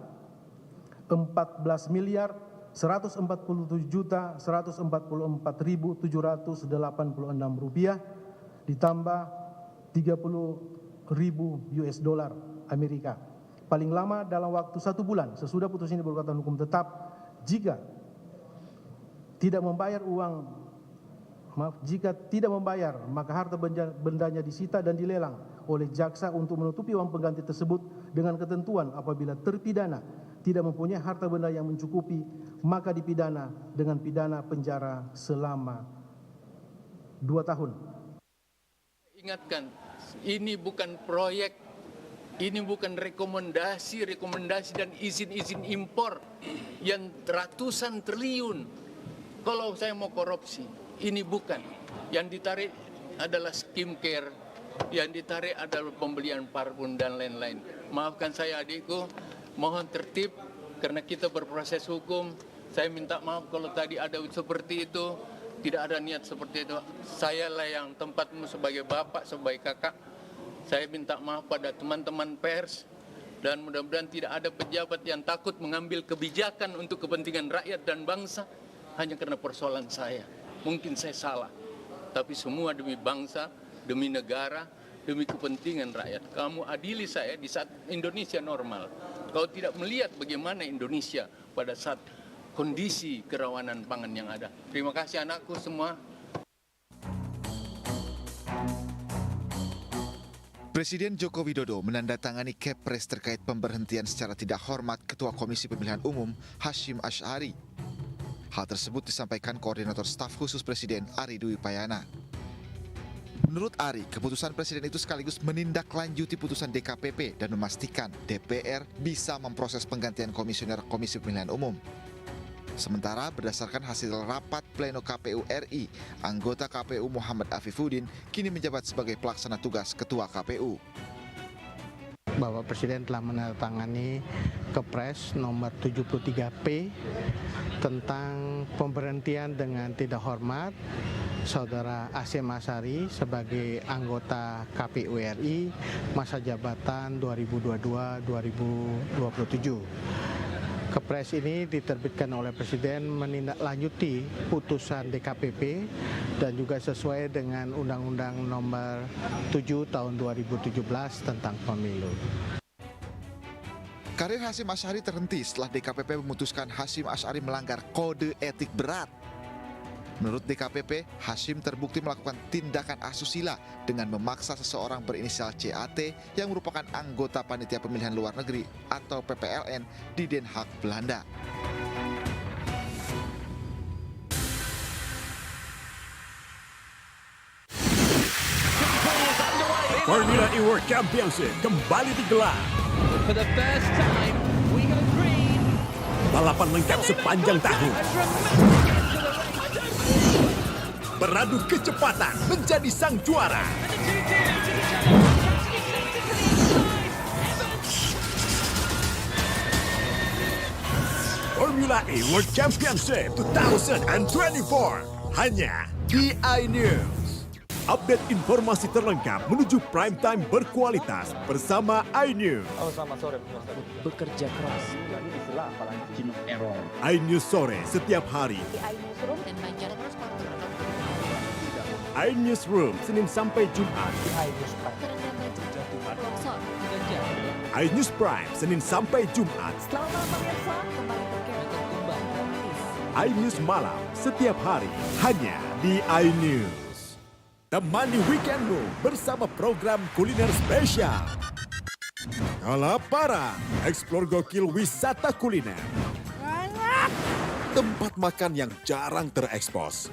14.147.144.786 rupiah ditambah 30.000 US dollar Amerika paling lama dalam waktu 1 bulan sesudah putus ini berkekuatan hukum tetap. Jika tidak membayar maka harta bendanya disita dan dilelang oleh jaksa untuk menutupi uang pengganti tersebut dengan ketentuan apabila terpidana tidak mempunyai harta benda yang mencukupi maka dipidana dengan pidana penjara selama 2 tahun. Ingatkan, ini bukan proyek, ini bukan rekomendasi dan izin impor yang ratusan triliun. Kalau saya mau korupsi, ini bukan. Yang ditarik adalah skincare, yang ditarik adalah pembelian parfum dan lain-lain. Maafkan saya adikku, mohon tertib karena kita berproses hukum. Saya minta maaf kalau tadi ada seperti itu, tidak ada niat seperti itu. Saya lah yang tempatmu sebagai bapak, sebagai kakak. Saya minta maaf pada teman-teman pers dan mudah-mudahan tidak ada pejabat yang takut mengambil kebijakan untuk kepentingan rakyat dan bangsa hanya karena persoalan saya. Mungkin saya salah, tapi semua demi bangsa, demi negara, demi kepentingan rakyat. Kamu adili saya di saat Indonesia normal. Kau tidak melihat bagaimana Indonesia pada saat kondisi kerawanan pangan yang ada. Terima kasih anakku semua. Presiden Joko Widodo menandatangani Kepres terkait pemberhentian secara tidak hormat Ketua Komisi Pemilihan Umum Hasyim Asy'ari. Hal tersebut disampaikan Koordinator Staf Khusus Presiden Ari Dwi Payana. Menurut Ari, keputusan Presiden itu sekaligus menindaklanjuti putusan DKPP dan memastikan DPR bisa memproses penggantian komisioner Komisi Pemilihan Umum. Sementara berdasarkan hasil rapat pleno KPU RI, anggota KPU Muhammad Afifuddin kini menjabat sebagai pelaksana tugas Ketua KPU. Bahwa Presiden telah menandatangani Kepres nomor 73P tentang pemberhentian dengan tidak hormat Saudara Hasyim Asy'ari sebagai anggota KPU RI masa jabatan 2022-2027. Kepres ini diterbitkan oleh Presiden menindaklanjuti putusan DKPP dan juga sesuai dengan Undang-Undang Nomor 7 Tahun 2017 tentang Pemilu. Karir Hasyim Asy'ari terhenti setelah DKPP memutuskan Hasyim Asy'ari melanggar kode etik berat. Menurut DKPP, Hasyim terbukti melakukan tindakan asusila dengan memaksa seseorang berinisial CAT yang merupakan anggota Panitia Pemilihan Luar Negeri atau PPLN di Den Haag, Belanda. Formula E World Championship kembali digelar. For the first time, we go green. Balapan lengkap sepanjang tahun. Beradu kecepatan menjadi sang juara. Formula E World Championship 2024 hanya di iNews. Update informasi terlengkap menuju prime time berkualitas bersama iNews. Selamat sore. Bekerja keras. Jadi istilah apalagi error. iNews sore setiap hari. Di iNewsroom dan Banjar terus iNewsroom Senin sampai Jumat. iNews Prime Senin sampai Jumat. Selamat malam pemirsa, kembali ke iNews malam setiap hari hanya di iNews. Temani weekendmu bersama program kuliner spesial. Kalaparan, eksplor gokil wisata kuliner. Tempat makan yang jarang terekspos.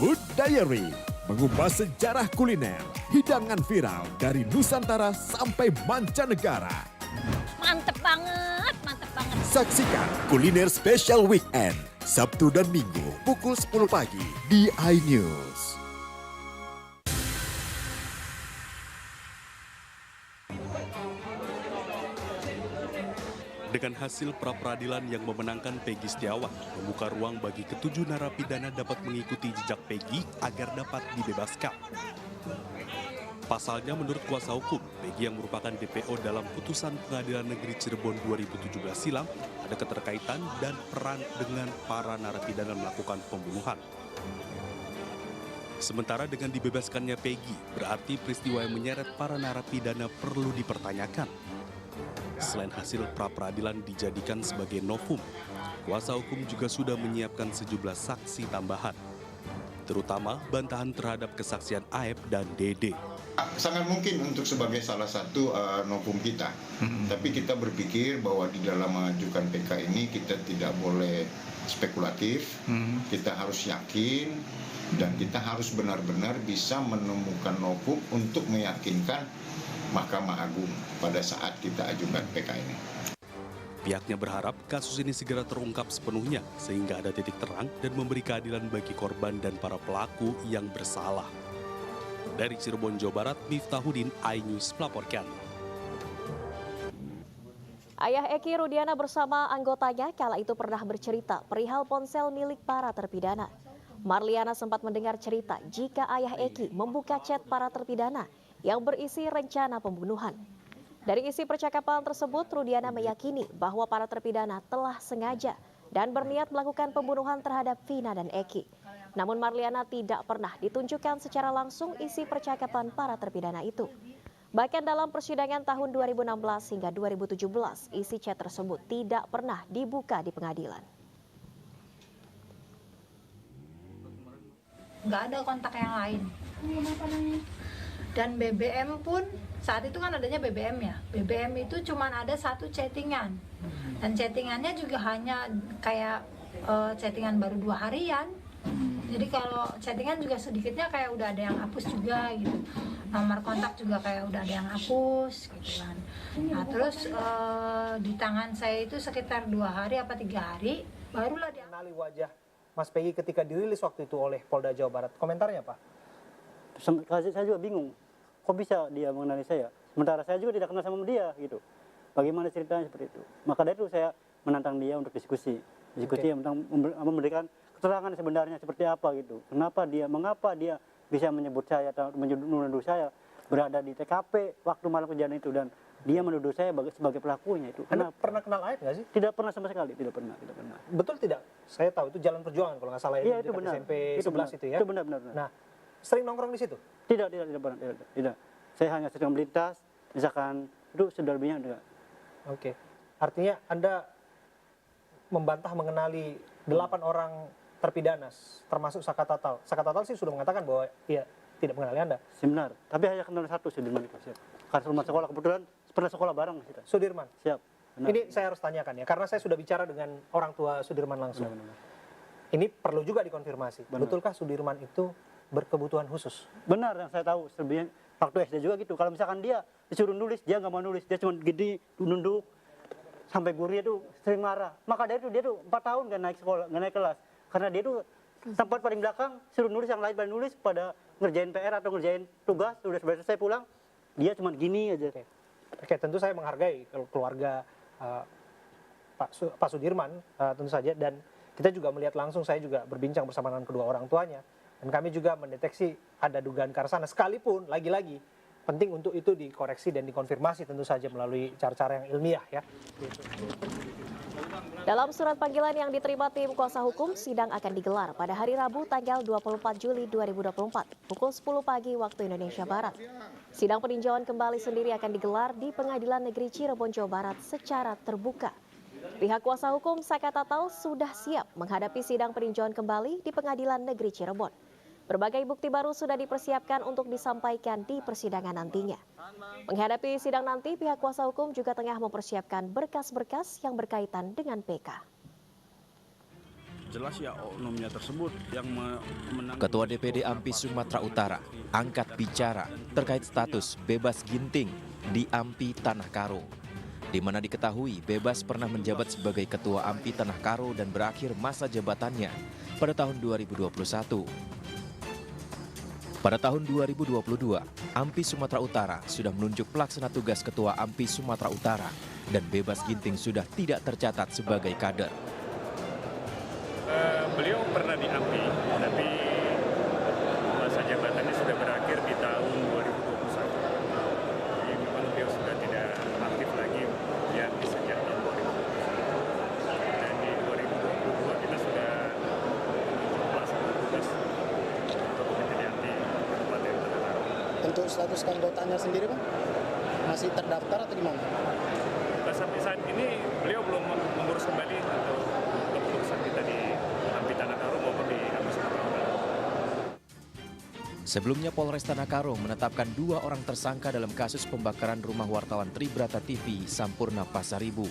Food Diary, mengupas sejarah kuliner, hidangan viral dari Nusantara sampai mancanegara. Mantep banget, mantep banget. Saksikan kuliner spesial weekend Sabtu dan Minggu pukul 10 pagi di iNews. Dengan hasil pra-peradilan yang memenangkan Peggy Setiawan, membuka ruang bagi ketujuh narapidana dapat mengikuti jejak Peggy agar dapat dibebaskan. Pasalnya menurut kuasa hukum, Peggy yang merupakan DPO dalam putusan Pengadilan Negeri Cirebon 2017 silam ada keterkaitan dan peran dengan para narapidana melakukan pembunuhan. Sementara dengan dibebaskannya Peggy, berarti peristiwa yang menyeret para narapidana perlu dipertanyakan. Selain hasil pra-peradilan dijadikan sebagai novum, kuasa hukum juga sudah menyiapkan sejumlah saksi tambahan, terutama bantahan terhadap kesaksian Aep dan Dede. Sangat mungkin untuk sebagai salah satu novum kita, tapi kita berpikir bahwa di dalam mengajukan PK ini kita tidak boleh spekulatif, kita harus yakin dan kita harus benar-benar bisa menemukan novum untuk meyakinkan Mahkamah Agung pada saat kita ajukan PK ini. Pihaknya berharap kasus ini segera terungkap sepenuhnya sehingga ada titik terang dan memberi keadilan bagi korban dan para pelaku yang bersalah. Dari Cirebon, Jawa Barat, Miftahudin, iNews melaporkan. Ayah Eki Rudiana bersama anggotanya kala itu pernah bercerita perihal ponsel milik para terpidana. Marliana sempat mendengar cerita jika ayah Eki membuka chat para terpidana yang berisi rencana pembunuhan. Dari isi percakapan tersebut, Rudiana meyakini bahwa para terpidana telah sengaja dan berniat melakukan pembunuhan terhadap Vina dan Eki. Namun Marliana tidak pernah ditunjukkan secara langsung isi percakapan para terpidana itu. Bahkan dalam persidangan tahun 2016 hingga 2017, isi chat tersebut tidak pernah dibuka di pengadilan. Nggak ada kontak yang lain. Dan BBM pun saat itu kan adanya BBM ya. BBM itu cuma ada satu chattingan. Dan chattingannya juga hanya kayak chattingan baru 2 harian. Jadi kalau chattingan juga sedikitnya kayak udah ada yang hapus juga gitu. Nomor kontak juga kayak udah ada yang hapus gitu kan. Nah terus di tangan saya itu sekitar 2 hari apa 3 hari barulah dia mengenali wajah Mas Peggy ketika dirilis waktu itu oleh Polda Jawa Barat. Komentarnya Pak? Saya juga bingung. Kok bisa dia mengenali saya? Sementara saya juga tidak kenal sama dia gitu. Bagaimana ceritanya seperti itu? Maka dari itu saya menantang dia untuk diskusi yang tentang memberikan keterangan sebenarnya seperti apa gitu. Mengapa dia bisa menyebut saya atau menuduh saya berada di TKP waktu malam kejadian itu dan dia menuduh saya sebagai pelakunya itu. Anda pernah kenal Aep nggak sih? Tidak pernah sama sekali, tidak pernah. Betul tidak? Saya tahu itu Jalan Perjuangan kalau nggak salah ya, itu benar. SMP 11 itu ya. Itu benar. Nah, sering nongkrong di situ? Tidak pernah. Saya hanya sering melintas, misalkan itu saudaranya enggak. Oke. Artinya Anda membantah mengenali 8 orang terpidana, termasuk Saka Tatal. Saka Tatal sih sudah mengatakan bahwa ia tidak mengenali Anda. Benar, tapi hanya kenal satu Sudirman itu. Siap. Karena sekolah kebetulan pernah sekolah bareng kita. Sudirman? Siap. Benar. Ini saya harus tanyakan ya, karena saya sudah bicara dengan orang tua Sudirman langsung. Benar. Ini perlu juga dikonfirmasi. Benar. Betulkah Sudirman itu berkebutuhan khusus? Benar, yang saya tahu sebenarnya waktu SD juga gitu. Kalau misalkan dia disuruh nulis, dia nggak mau nulis, dia cuma gini nunduk sampai gurunya tuh sering marah. Maka dari itu dia tuh 4 tahun nggak naik sekolah, nggak naik kelas, karena dia tuh tempat paling belakang, suruh nulis yang lain pada nulis pada ngerjain PR atau ngerjain tugas, sudah selesai pulang, dia cuma gini aja. Oke, tentu saya menghargai keluarga Pak Sudirman tentu saja, dan kita juga melihat langsung, saya juga berbincang bersama dengan kedua orang tuanya. Dan kami juga mendeteksi ada dugaan ke arah sana, sekalipun lagi-lagi penting untuk itu dikoreksi dan dikonfirmasi tentu saja melalui cara-cara yang ilmiah ya. Dalam surat panggilan yang diterima tim kuasa hukum, sidang akan digelar pada hari Rabu tanggal 24 Juli 2024 pukul 10 pagi waktu Indonesia Barat. Sidang peninjauan kembali sendiri akan digelar di Pengadilan Negeri Cirebon, Jawa Barat secara terbuka. Pihak kuasa hukum Saka Tatal sudah siap menghadapi sidang peninjauan kembali di Pengadilan Negeri Cirebon. Berbagai bukti baru sudah dipersiapkan untuk disampaikan di persidangan nantinya. Menghadapi sidang nanti, pihak kuasa hukum juga tengah mempersiapkan berkas-berkas yang berkaitan dengan PK. Jelas ya oknumnya tersebut yang Ketua DPD AMPI Sumatera Utara angkat bicara terkait status bebas ginting di AMPI Tanah Karo. di mana diketahui Bebas pernah menjabat sebagai Ketua AMPI Tanah Karo dan berakhir masa jabatannya pada tahun 2021. Pada tahun 2022, AMPI Sumatera Utara sudah menunjuk pelaksana tugas Ketua AMPI Sumatera Utara dan Bebas Ginting sudah tidak tercatat sebagai kader. Beliau pernah di AMPI, tapi masa jabatannya sudah berakhir di tahun 2021. Jadi memang beliau sudah tidak aktif lagi ya sejak tahun 2021. Dan di 2022 kita sudah menunjuk pelaksana tugas untuk menjadi AMPI Kabupaten Tanah Karo. Untuk status keanggotaannya sendiri, Bang, masih terdaftar atau gimana? Sampai saat ini beliau belum mengurus kembali untuk kepengurusan kita di AMPI Tanah Karo maupun di AMPI Sumatera Utara. Sebelumnya Polres Tanah Karo menetapkan 2 orang tersangka dalam kasus pembakaran rumah wartawan Tribrata TV Sampurna Pasaribu.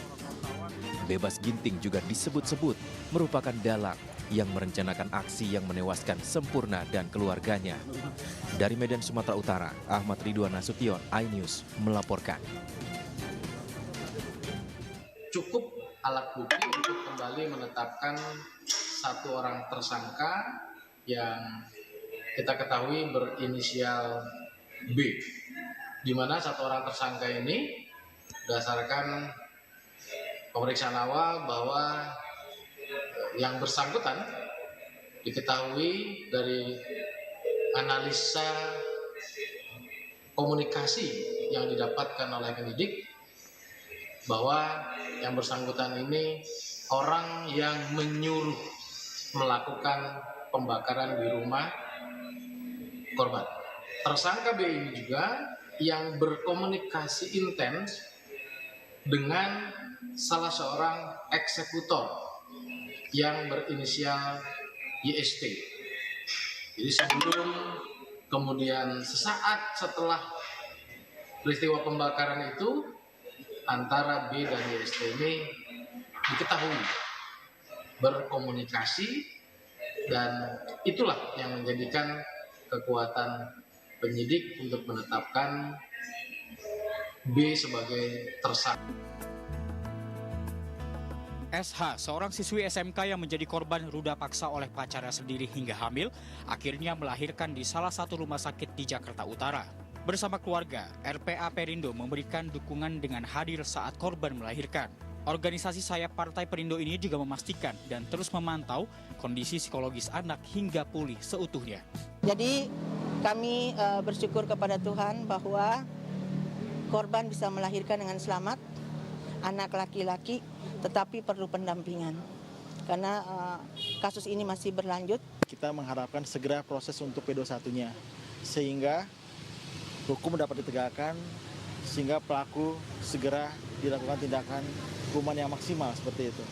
Bebas Ginting juga disebut-sebut merupakan dalang yang merencanakan aksi yang menewaskan Sempurna dan keluarganya. Dari Medan, Sumatera Utara, Ahmad Ridwan Nasution, iNews melaporkan. Cukup alat bukti untuk kembali menetapkan 1 orang tersangka yang kita ketahui berinisial B, di mana 1 orang tersangka ini berdasarkan pemeriksaan awal bahwa yang bersangkutan diketahui dari analisa komunikasi yang didapatkan oleh penyidik bahwa yang bersangkutan ini orang yang menyuruh melakukan pembakaran di rumah korban. Tersangka B ini juga yang berkomunikasi intens dengan salah seorang eksekutor yang berinisial YST. Jadi sebelum kemudian sesaat setelah peristiwa pembakaran itu, antara B dan YST ini diketahui berkomunikasi, dan itulah yang menjadikan kekuatan penyidik untuk menetapkan B sebagai tersangka. SH, seorang siswi SMK yang menjadi korban ruda paksa oleh pacarnya sendiri hingga hamil, akhirnya melahirkan di salah satu rumah sakit di Jakarta Utara. Bersama keluarga, RPA Perindo memberikan dukungan dengan hadir saat korban melahirkan. Organisasi sayap Partai Perindo ini juga memastikan dan terus memantau kondisi psikologis anak hingga pulih seutuhnya. Jadi kami bersyukur kepada Tuhan bahwa korban bisa melahirkan dengan selamat, anak laki-laki, tetapi perlu pendampingan. Karena kasus ini masih berlanjut. Kita mengharapkan segera proses untuk P21-nya, sehingga hukum dapat ditegakkan, sehingga pelaku segera dilakukan tindakan hukuman yang maksimal seperti itu.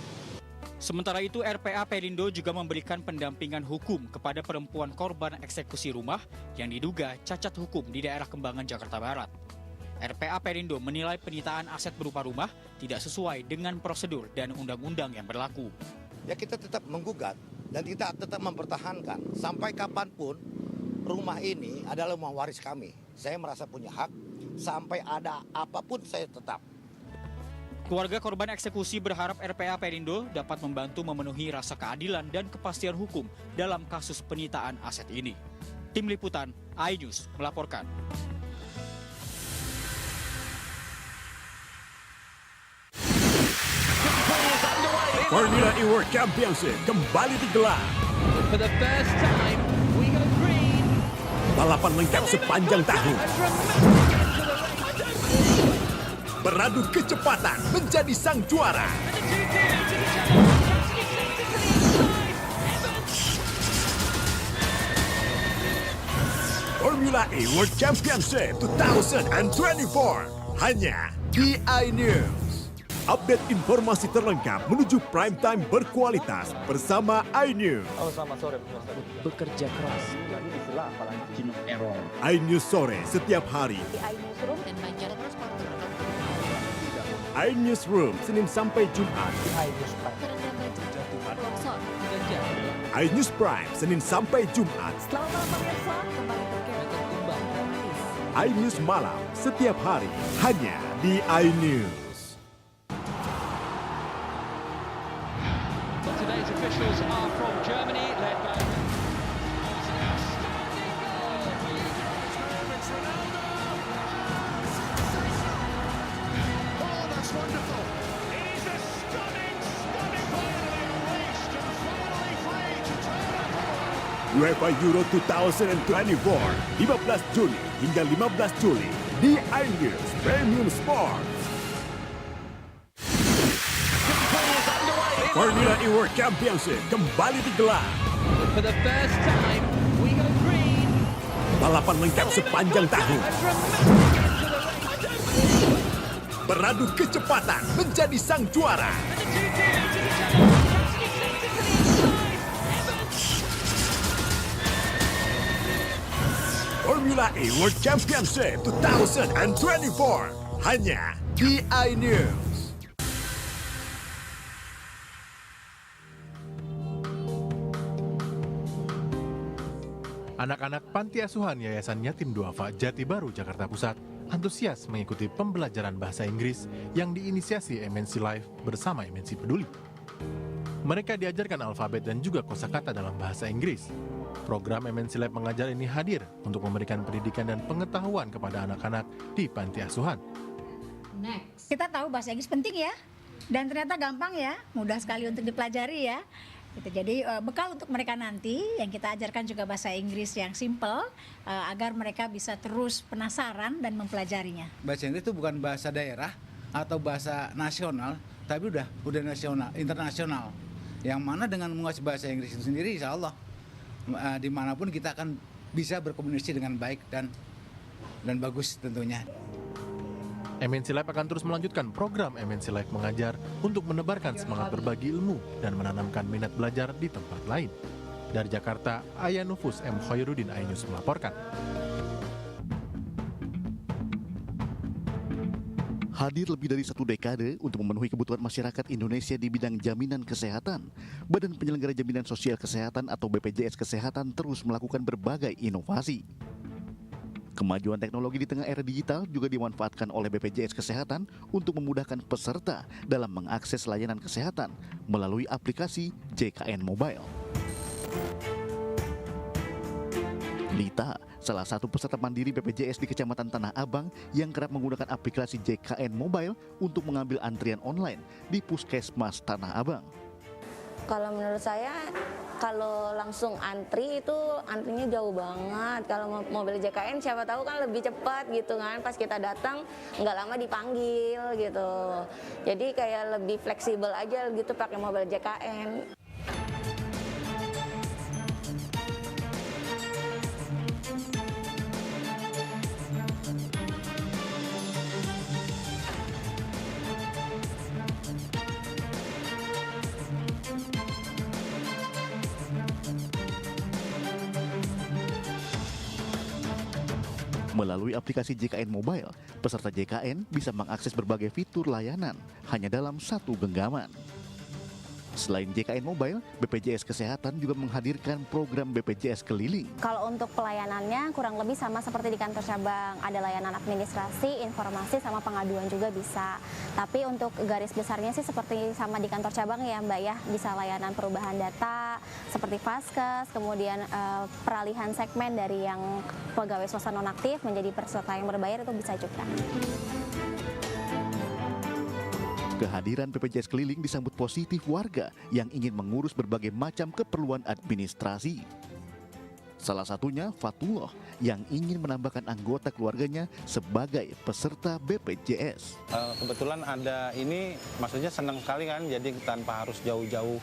Sementara itu, RPA Perindo juga memberikan pendampingan hukum kepada perempuan korban eksekusi rumah yang diduga cacat hukum di daerah Kembangan, Jakarta Barat. RPA Perindo menilai penyitaan aset berupa rumah tidak sesuai dengan prosedur dan undang-undang yang berlaku. Ya, kita tetap menggugat dan kita tetap mempertahankan sampai kapanpun rumah ini adalah rumah waris kami. Saya merasa punya hak, sampai ada apapun saya tetap. Keluarga korban eksekusi berharap RPA Perindo dapat membantu memenuhi rasa keadilan dan kepastian hukum dalam kasus penyitaan aset ini. Tim Liputan, iNews melaporkan. Formula E World Championship kembali digelar. For the first time, we go green. Balapan lengkap sepanjang tahun. Beradu kecepatan menjadi sang juara. Formula E World Championship 2024 hanya di iNews. Update informasi terlengkap menuju prime time berkualitas bersama iNews. Selamat sore. Bekerja keras, jadi istilah apalagi jenuh error. iNews sore setiap hari. Di iNewsroom dan Banjar iNewsroom Senin sampai Jumat. iNews Prime Senin sampai Jumat. Selamat malam pemirsa, kembali berkembang. iNews malam setiap hari hanya di iNews. UEFA Euro 2024, 15 Juni hingga 15 Juli di iNews Premium Sports. Formula E World Championship kembali digelar. For the first time, we go green. Balapan lengkap sepanjang tahun. Beradu kecepatan menjadi sang juara. Formula E World Championship 2024 hanya di iNews. Anak-anak panti asuhan Yayasan Yatim Duafa Jati Baru, Jakarta Pusat antusias mengikuti pembelajaran bahasa Inggris yang diinisiasi MNC Life bersama MNC Peduli. Mereka diajarkan alfabet dan juga kosakata dalam bahasa Inggris. Program MNC Life Mengajar ini hadir untuk memberikan pendidikan dan pengetahuan kepada anak-anak di panti asuhan. Next. Kita tahu bahasa Inggris penting ya, dan ternyata gampang ya, mudah sekali untuk dipelajari ya. Gitu. Jadi bekal untuk mereka nanti yang kita ajarkan juga bahasa Inggris yang simple agar mereka bisa terus penasaran dan mempelajarinya. Bahasa Inggris itu bukan bahasa daerah atau bahasa nasional, tapi udah nasional, internasional. Yang mana dengan menguasai bahasa Inggris itu sendiri, insya Allah dimanapun kita akan bisa berkomunikasi dengan baik dan bagus tentunya. MNC Life akan terus melanjutkan program MNC Life Mengajar untuk menebarkan semangat berbagi ilmu dan menanamkan minat belajar di tempat lain. Dari Jakarta, Ayah Nufus M. Khairuddin, iNews melaporkan. Hadir lebih dari 1 dekade untuk memenuhi kebutuhan masyarakat Indonesia di bidang jaminan kesehatan, Badan Penyelenggara Jaminan Sosial Kesehatan atau BPJS Kesehatan terus melakukan berbagai inovasi. Kemajuan teknologi di tengah era digital juga dimanfaatkan oleh BPJS Kesehatan untuk memudahkan peserta dalam mengakses layanan kesehatan melalui aplikasi JKN Mobile. Lita, salah satu peserta mandiri BPJS di Kecamatan Tanah Abang yang kerap menggunakan aplikasi JKN Mobile untuk mengambil antrian online di Puskesmas Tanah Abang. Kalau menurut saya, kalau langsung antri itu antrinya jauh banget. Kalau mobil JKN siapa tahu kan lebih cepat gitu kan. Pas kita datang nggak lama dipanggil gitu. Jadi kayak lebih fleksibel aja gitu pakai mobil JKN. Melalui aplikasi JKN Mobile, peserta JKN bisa mengakses berbagai fitur layanan hanya dalam satu genggaman. Selain JKN Mobile, BPJS Kesehatan juga menghadirkan program BPJS Keliling. Kalau untuk pelayanannya kurang lebih sama seperti di kantor cabang. Ada layanan administrasi, informasi, sama pengaduan juga bisa. Tapi untuk garis besarnya sih seperti sama di kantor cabang ya Mbak ya. Bisa layanan perubahan data, seperti Vaskes, kemudian peralihan segmen dari yang pegawai swasta nonaktif menjadi peserta yang berbayar itu bisa juga. Kehadiran BPJS Keliling disambut positif warga yang ingin mengurus berbagai macam keperluan administrasi. Salah satunya Fatullah yang ingin menambahkan anggota keluarganya sebagai peserta BPJS. Kebetulan ada ini, maksudnya senang sekali kan, jadi tanpa harus jauh-jauh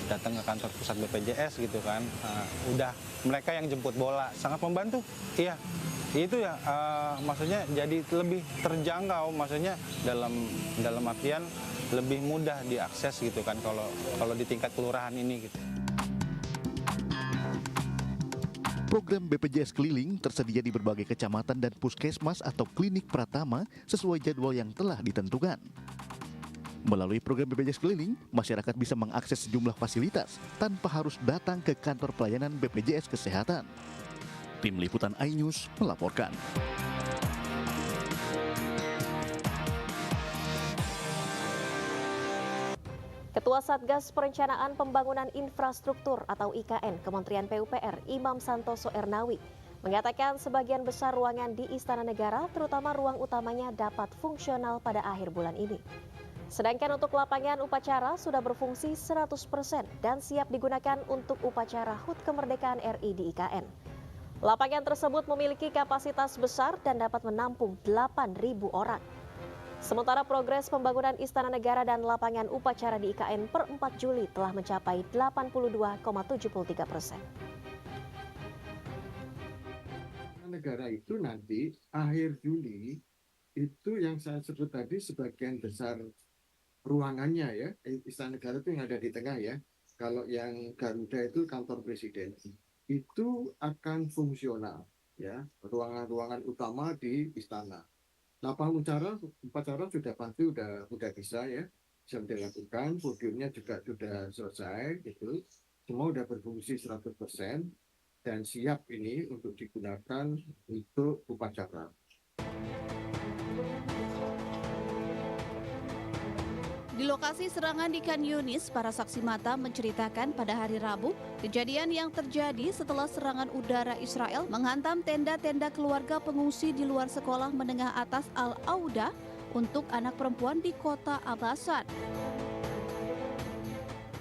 datang ke kantor pusat BPJS gitu kan. Udah mereka yang jemput bola, sangat membantu. Iya. Itu ya, maksudnya jadi lebih terjangkau, maksudnya dalam artian lebih mudah diakses gitu kan kalau di tingkat kelurahan ini gitu. Program BPJS Keliling tersedia di berbagai kecamatan dan puskesmas atau klinik pratama sesuai jadwal yang telah ditentukan. Melalui program BPJS Keliling, masyarakat bisa mengakses sejumlah fasilitas tanpa harus datang ke kantor pelayanan BPJS Kesehatan. Tim Liputan iNews melaporkan. Ketua Satgas Perencanaan Pembangunan Infrastruktur atau IKN Kementerian PUPR Imam Santoso Ernawi mengatakan sebagian besar ruangan di Istana Negara, terutama ruang utamanya, dapat fungsional pada akhir bulan ini. Sedangkan untuk lapangan upacara sudah berfungsi 100% dan siap digunakan untuk upacara HUT Kemerdekaan RI di IKN. Lapangan tersebut memiliki kapasitas besar dan dapat menampung 8.000 orang. Sementara progres pembangunan Istana Negara dan lapangan upacara di IKN per 4 Juli telah mencapai 82,73%. Negara itu nanti akhir Juli itu yang saya sebut tadi sebagian besar ruangannya ya, Istana Negara itu yang ada di tengah ya. Kalau yang Garuda itu kantor presiden, itu akan fungsional ya, ruangan-ruangan utama di istana. Lapangan upacara sudah pasti udah bisa ya, bisa dilakukan, podiumnya juga sudah selesai gitu. Semua udah berfungsi 100% dan siap ini untuk digunakan untuk upacara. Di lokasi serangan di Khan Yunis, para saksi mata menceritakan pada hari Rabu, kejadian yang terjadi setelah serangan udara Israel menghantam tenda-tenda keluarga pengungsi di luar sekolah menengah atas Al-Auda untuk anak perempuan di kota Abasan.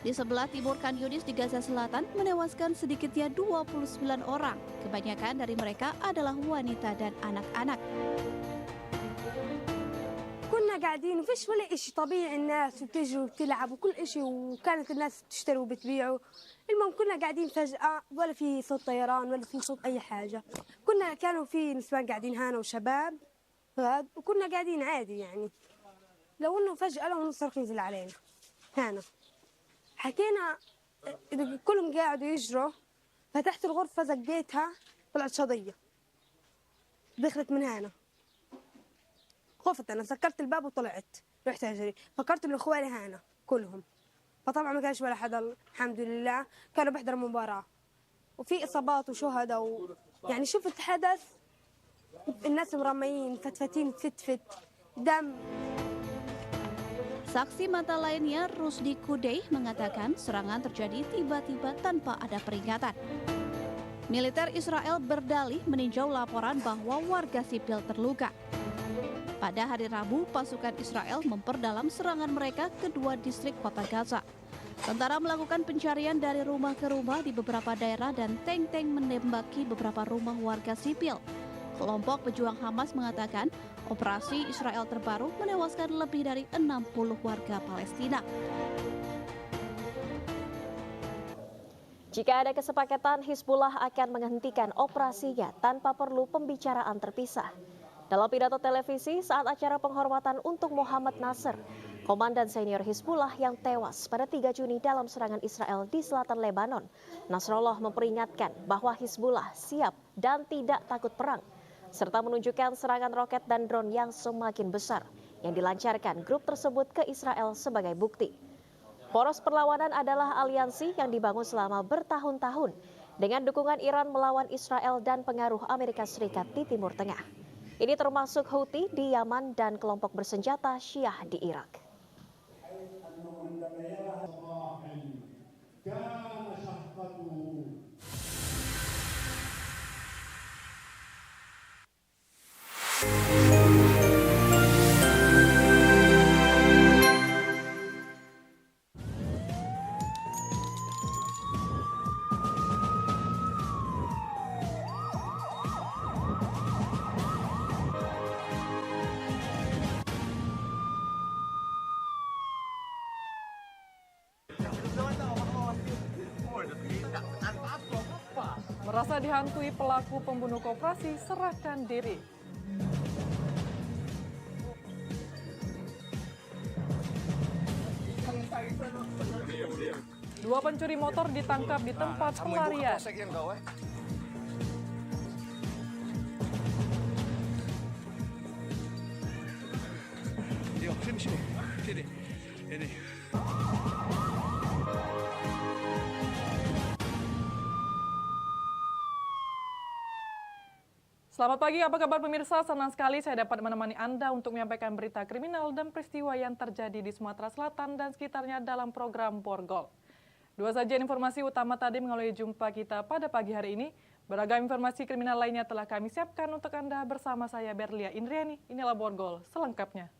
Di sebelah timur Khan Yunis di Gaza Selatan menewaskan sedikitnya 29 orang. Kebanyakan dari mereka adalah wanita dan anak-anak. كنا قاعدين وفيش ولا إشي طبيعي الناس وبتجي وبتلعب وكل إشي وكانت الناس بتشتري وبتبيعوا. المهم كنا قاعدين فجأة ولا في صوت طيران ولا في صوت أي حاجة. كانوا في نسوان قاعدين هنا وشباب وكنا قاعدين عادي يعني. لو إنه فجأة لو صاروخ ينزل علينا هنا. حكينا كلهم قاعدوا يجروا، فتحت الغرفة زقيتها طلعت شظية دخلت من هنا. خفت أنا سكرت الباب وطلعت رحت أجري، فكرت إن إخواني هنا كلهم، فطبعا ما كانش ولا حدا الحمد لله، كانوا بيحضروا المباراة وفي إصابات وشهداء يعني شفت حدث الناس مرميين فتفتين فتفت دم. Saksi mata lainnya, Rusdi Kudey, mengatakan serangan terjadi tiba-tiba tanpa ada peringatan. Militer Israel berdalih meninjau laporan bahwa warga sipil terluka. Pada hari Rabu, pasukan Israel memperdalam serangan mereka ke dua distrik kota Gaza. Tentara melakukan pencarian dari rumah ke rumah di beberapa daerah dan tank-tank menembaki beberapa rumah warga sipil. Kelompok pejuang Hamas mengatakan operasi Israel terbaru menewaskan lebih dari 60 warga Palestina. Jika ada kesepakatan, Hizbullah akan menghentikan operasinya tanpa perlu pembicaraan terpisah. Dalam pidato televisi saat acara penghormatan untuk Muhammad Nasr, komandan senior Hizbullah yang tewas pada 3 Juni dalam serangan Israel di selatan Lebanon, Nasrallah memperingatkan bahwa Hizbullah siap dan tidak takut perang, serta menunjukkan serangan roket dan drone yang semakin besar yang dilancarkan grup tersebut ke Israel sebagai bukti. Poros perlawanan adalah aliansi yang dibangun selama bertahun-tahun dengan dukungan Iran melawan Israel dan pengaruh Amerika Serikat di Timur Tengah. Ini termasuk Houthi di Yaman dan kelompok bersenjata Syiah di Irak. Merasa dihantui pelaku pembunuh koperasi, serahkan diri. Dua pencuri motor ditangkap di tempat pelarian. Selamat pagi, apa kabar pemirsa? Senang sekali saya dapat menemani Anda untuk menyampaikan berita kriminal dan peristiwa yang terjadi di Sumatera Selatan dan sekitarnya dalam program Borgol. Dua saja informasi utama tadi mengawali jumpa kita pada pagi hari ini. Beragam informasi kriminal lainnya telah kami siapkan untuk Anda bersama saya Berlia Indriani. Inilah Borgol selengkapnya.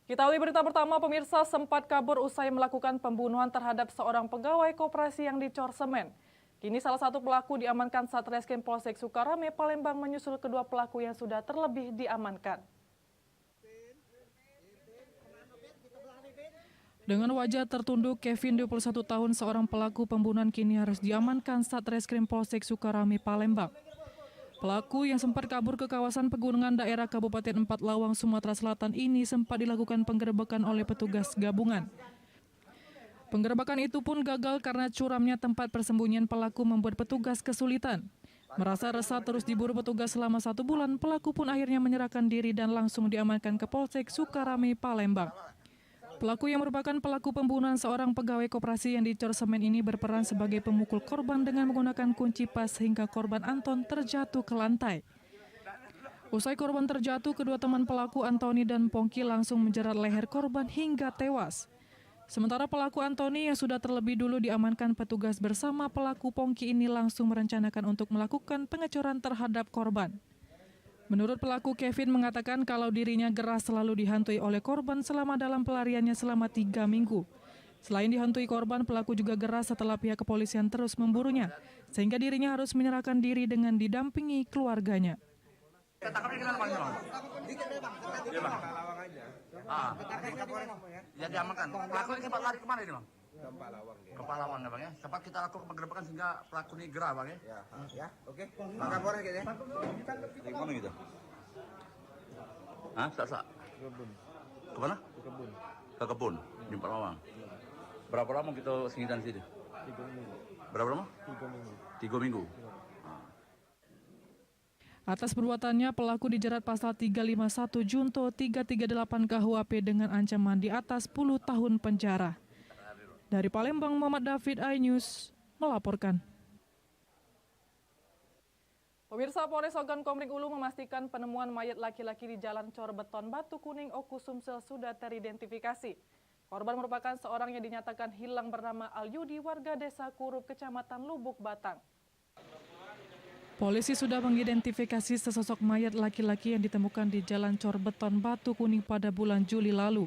Kita awali berita pertama, pemirsa sempat kabur usai melakukan pembunuhan terhadap seorang pegawai koperasi yang dicor semen. Kini salah satu pelaku diamankan Satreskrim Polsek Sukarame, Palembang menyusul kedua pelaku yang sudah terlebih diamankan. Dengan wajah tertunduk, Kevin 21 tahun seorang pelaku pembunuhan kini harus diamankan Satreskrim Polsek Sukarame, Palembang. Pelaku yang sempat kabur ke kawasan pegunungan daerah Kabupaten 4 Lawang, Sumatera Selatan ini sempat dilakukan penggerebekan oleh petugas gabungan. Penggerebekan itu pun gagal karena curamnya tempat persembunyian pelaku membuat petugas kesulitan. Merasa resah terus diburu petugas selama 1 bulan, pelaku pun akhirnya menyerahkan diri dan langsung diamankan ke Polsek Sukarame, Palembang. Pelaku yang merupakan pelaku pembunuhan seorang pegawai koperasi yang dicor semen ini berperan sebagai pemukul korban dengan menggunakan kunci pas hingga korban Anton terjatuh ke lantai. Usai korban terjatuh, kedua teman pelaku Antoni dan Pongki langsung menjerat leher korban hingga tewas. Sementara pelaku Antoni yang sudah terlebih dulu diamankan petugas bersama pelaku Pongki ini langsung merencanakan untuk melakukan pengecoran terhadap korban. Menurut pelaku, Kevin mengatakan kalau dirinya gerah selalu dihantui oleh korban selama dalam pelariannya selama 3 minggu. Selain dihantui korban, pelaku juga gerah setelah pihak kepolisian terus memburunya, sehingga dirinya harus menyerahkan diri dengan didampingi keluarganya. Ya diamankan. Pelaku ini sempat lari kemana ini, Bang? Ke Palawang ya, Bang ya. Sempat kita lakukan penggerebekan sehingga pelaku ini gerah, Bang ya. Ya, oke. Makan boleh gitu ya. Di mana gitu? Hah, sak-sak? Ke kebun. Ke mana? Ke kebun. Ke kebun di Palawang. Berapa lama kita singgah di sini? 3 minggu. Berapa lama? 3 minggu. 3 minggu. Atas perbuatannya, pelaku dijerat pasal 351 Junto 338 KUHP dengan ancaman di atas 10 tahun penjara. Dari Palembang, Muhammad David, iNews melaporkan. Pemirsa, Polres Ogan Komering Ulu memastikan penemuan mayat laki-laki di Jalan Cor Beton Batu Kuning, Oku Sumsel sudah teridentifikasi. Korban merupakan seorang yang dinyatakan hilang bernama Alyudi, warga Desa Kurup, Kecamatan Lubuk Batang. Polisi sudah mengidentifikasi sesosok mayat laki-laki yang ditemukan di Jalan Cor Beton Batu Kuning pada bulan Juli lalu.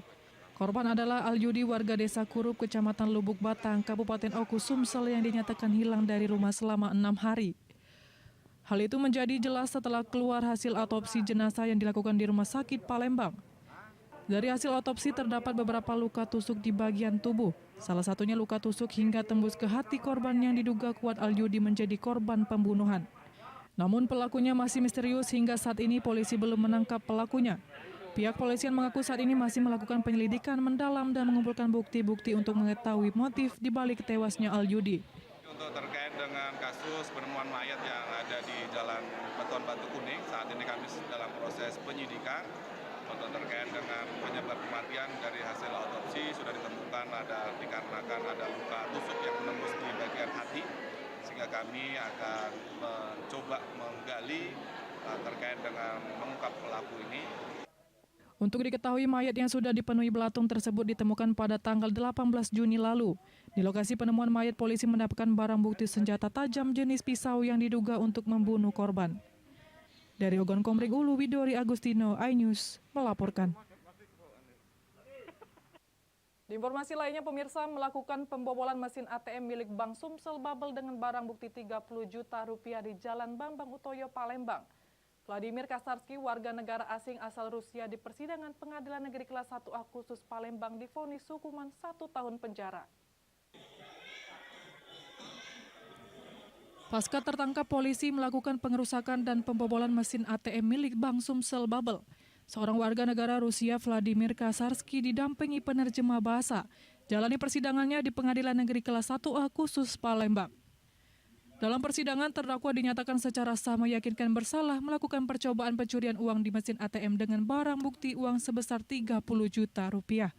Korban adalah Alyudi, warga Desa Kurup, Kecamatan Lubuk Batang, Kabupaten Oku Sumsel yang dinyatakan hilang dari rumah selama 6 hari. Hal itu menjadi jelas setelah keluar hasil autopsi jenazah yang dilakukan di Rumah Sakit Palembang. Dari hasil autopsi terdapat beberapa luka tusuk di bagian tubuh. Salah satunya luka tusuk hingga tembus ke hati korban yang diduga kuat Alyudi menjadi korban pembunuhan. Namun pelakunya masih misterius hingga saat ini polisi belum menangkap pelakunya. Pihak polisian mengaku saat ini masih melakukan penyelidikan mendalam dan mengumpulkan bukti-bukti untuk mengetahui motif di balik tewasnya Alyudi. Untuk terkait dengan kasus penemuan mayat yang ada di Jalan Beton Batu Kuning, saat ini kami dalam proses penyidikan. Untuk terkait dengan penyebab kematian dari hasil autopsi sudah ditemukan dikarenakan ada luka tusuk yang menembus di bagian hati, sehingga kami akan mencoba menggali terkait dengan mengungkap pelaku ini. Untuk diketahui, mayat yang sudah dipenuhi belatung tersebut ditemukan pada tanggal 18 Juni lalu. Di lokasi penemuan mayat, polisi mendapatkan barang bukti senjata tajam jenis pisau yang diduga untuk membunuh korban. Dari Ogan Komering Ulu, Widori Agustino, iNews melaporkan. Di informasi lainnya, pemirsa, melakukan pembobolan mesin ATM milik Bank Sumsel Babel dengan barang bukti 30 juta rupiah di Jalan Bambang Utoyo, Palembang. Vladimir Kasarski, warga negara asing asal Rusia, di persidangan Pengadilan Negeri Kelas 1A Khusus Palembang divonis hukuman 1 tahun penjara. Pasca tertangkap, polisi melakukan pengerusakan dan pembobolan mesin ATM milik Bank Sumsel Babel. Seorang warga negara Rusia, Vladimir Kasarski, didampingi penerjemah bahasa, jalani persidangannya di Pengadilan Negeri Kelas 1A Khusus Palembang. Dalam persidangan, terdakwa dinyatakan secara sah meyakinkan bersalah melakukan percobaan pencurian uang di mesin ATM dengan barang bukti uang sebesar 30 juta rupiah.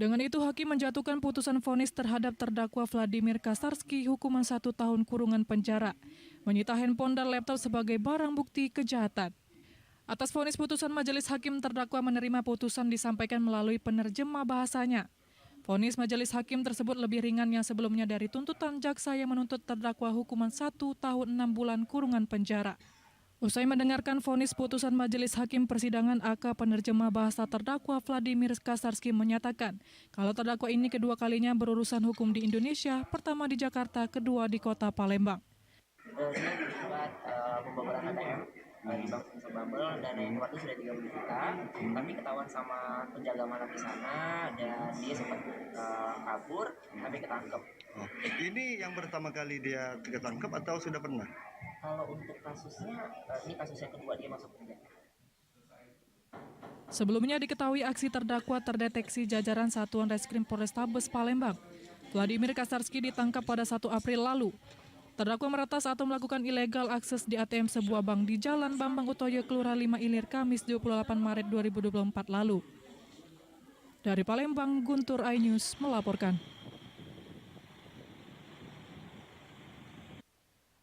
Dengan itu, hakim menjatuhkan putusan vonis terhadap terdakwa Vladimir Kasarski hukuman 1 tahun kurungan penjara, menyita handphone dan laptop sebagai barang bukti kejahatan. Atas vonis putusan majelis hakim, terdakwa menerima putusan disampaikan melalui penerjemah bahasanya. Vonis majelis hakim tersebut lebih ringan yang sebelumnya dari tuntutan jaksa yang menuntut terdakwa hukuman 1 tahun 6 bulan kurungan penjara. Usai mendengarkan vonis putusan majelis hakim persidangan, AK penerjemah bahasa terdakwa Vladimir Kasarski menyatakan kalau terdakwa ini kedua kalinya berurusan hukum di Indonesia, pertama di Jakarta, kedua di kota Palembang. Dia terlibat pembobolan ATM di Bank Indonesia Bubble, dana yang keluar itu sudah 30 juta, tapi ketahuan sama penjaga malam di sana dan dia sempat kabur tapi ketangkep. Ini yang pertama kali dia ketangkep atau sudah pernah? Kalau untuk kasusnya, ini kasus yang kedua dia masuk penjara. Sebelumnya diketahui aksi terdakwa terdeteksi jajaran Satuan Reskrim Polrestabes Palembang. Vladimir Kasarski ditangkap pada 1 April lalu. Terdakwa meretas atau melakukan ilegal akses di ATM sebuah bank di Jalan Bambang Utoyo, Kelurahan 5 Ilir, Kamis 28 Maret 2024 lalu. Dari Palembang, Guntur iNews melaporkan.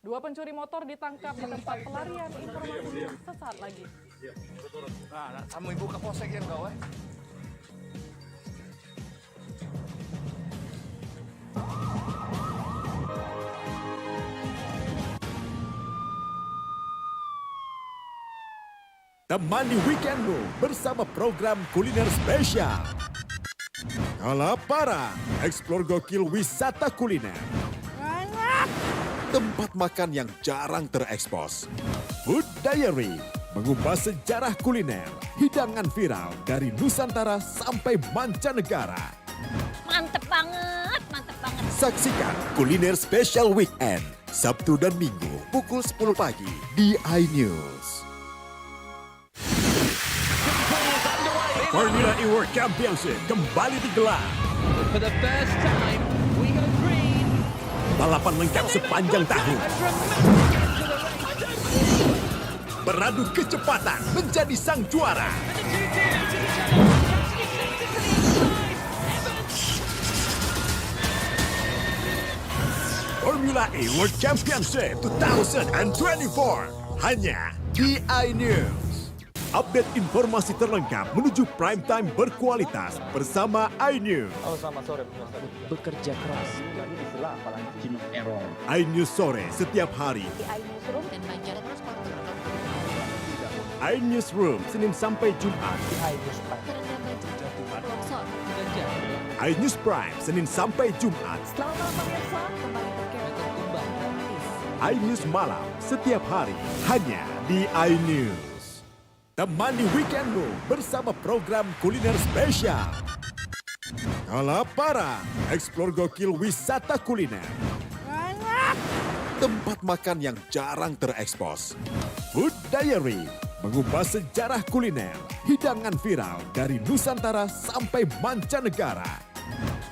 2 pencuri motor ditangkap di tempat pelarian, informasi sesaat lagi. Nah, kamu ibu ke polsek ya kau Temani weekendmu bersama program kuliner spesial. Kalaparan, eksplor gokil wisata kuliner. Tempat makan yang jarang terekspos. Food Diary, mengupas sejarah kuliner, hidangan viral dari Nusantara sampai mancanegara. Mantep banget, mantep banget. Saksikan Kuliner Spesial Weekend, Sabtu dan Minggu pukul 10 pagi di iNews. Formula E World Championship kembali digelar. For the first time, we go green. Balapan lengkap sepanjang tahun. Beradu kecepatan menjadi sang juara. Formula E World Championship 2024 hanya di iNews. Update informasi terlengkap menuju prime time berkualitas bersama iNews. Halo, selamat sore. Bekerja keras, jadi istilah apalagi margin of error. iNews sore setiap hari. Di iNewsroom dan baca terus iNewsroom Senin sampai Jumat. iNews Prime Senin sampai Jumat. Selamat malam pemirsa, kembali iNews malam setiap hari hanya di iNews. Temani weekendmu bersama program kuliner spesial. Kalaparan, eksplor gokil wisata kuliner. Tempat makan yang jarang terekspos. Food Diary, mengupas sejarah kuliner, hidangan viral dari Nusantara sampai mancanegara.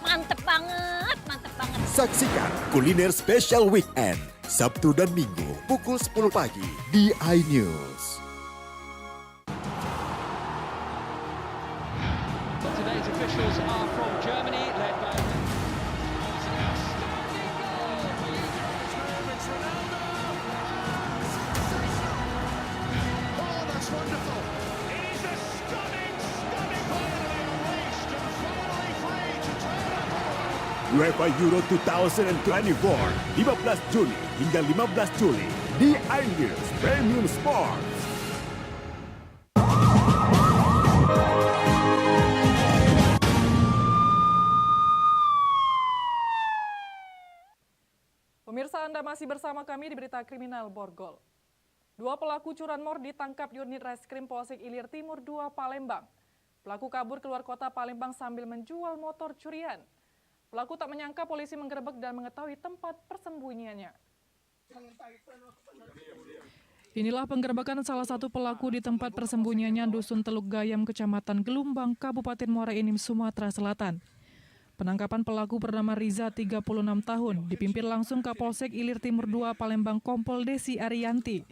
Mantep banget, mantep banget. Saksikan Kuliner Spesial Weekend, Sabtu dan Minggu pukul 10 pagi di iNews. Today's officials are from Germany, led by UEFA Euro 2024, 15 Juni hingga 15 Juli di iNews Premium Sports. Pemirsa, Anda masih bersama kami di Berita Kriminal Borgol. 2 pelaku curanmor ditangkap di unit Reskrim Polsek Ilir Timur 2 Palembang. Pelaku kabur keluar kota Palembang sambil menjual motor curian. Pelaku tak menyangka polisi menggerebek dan mengetahui tempat persembunyiannya. Inilah penggerebekan salah satu pelaku di tempat persembunyiannya Dusun Teluk Gayam, Kecamatan Gelumbang, Kabupaten Muara Enim, Sumatera Selatan. Penangkapan pelaku bernama Riza, 36 tahun, dipimpin langsung Kapolsek Ilir Timur 2 Palembang Kompol Desi Ariyanti.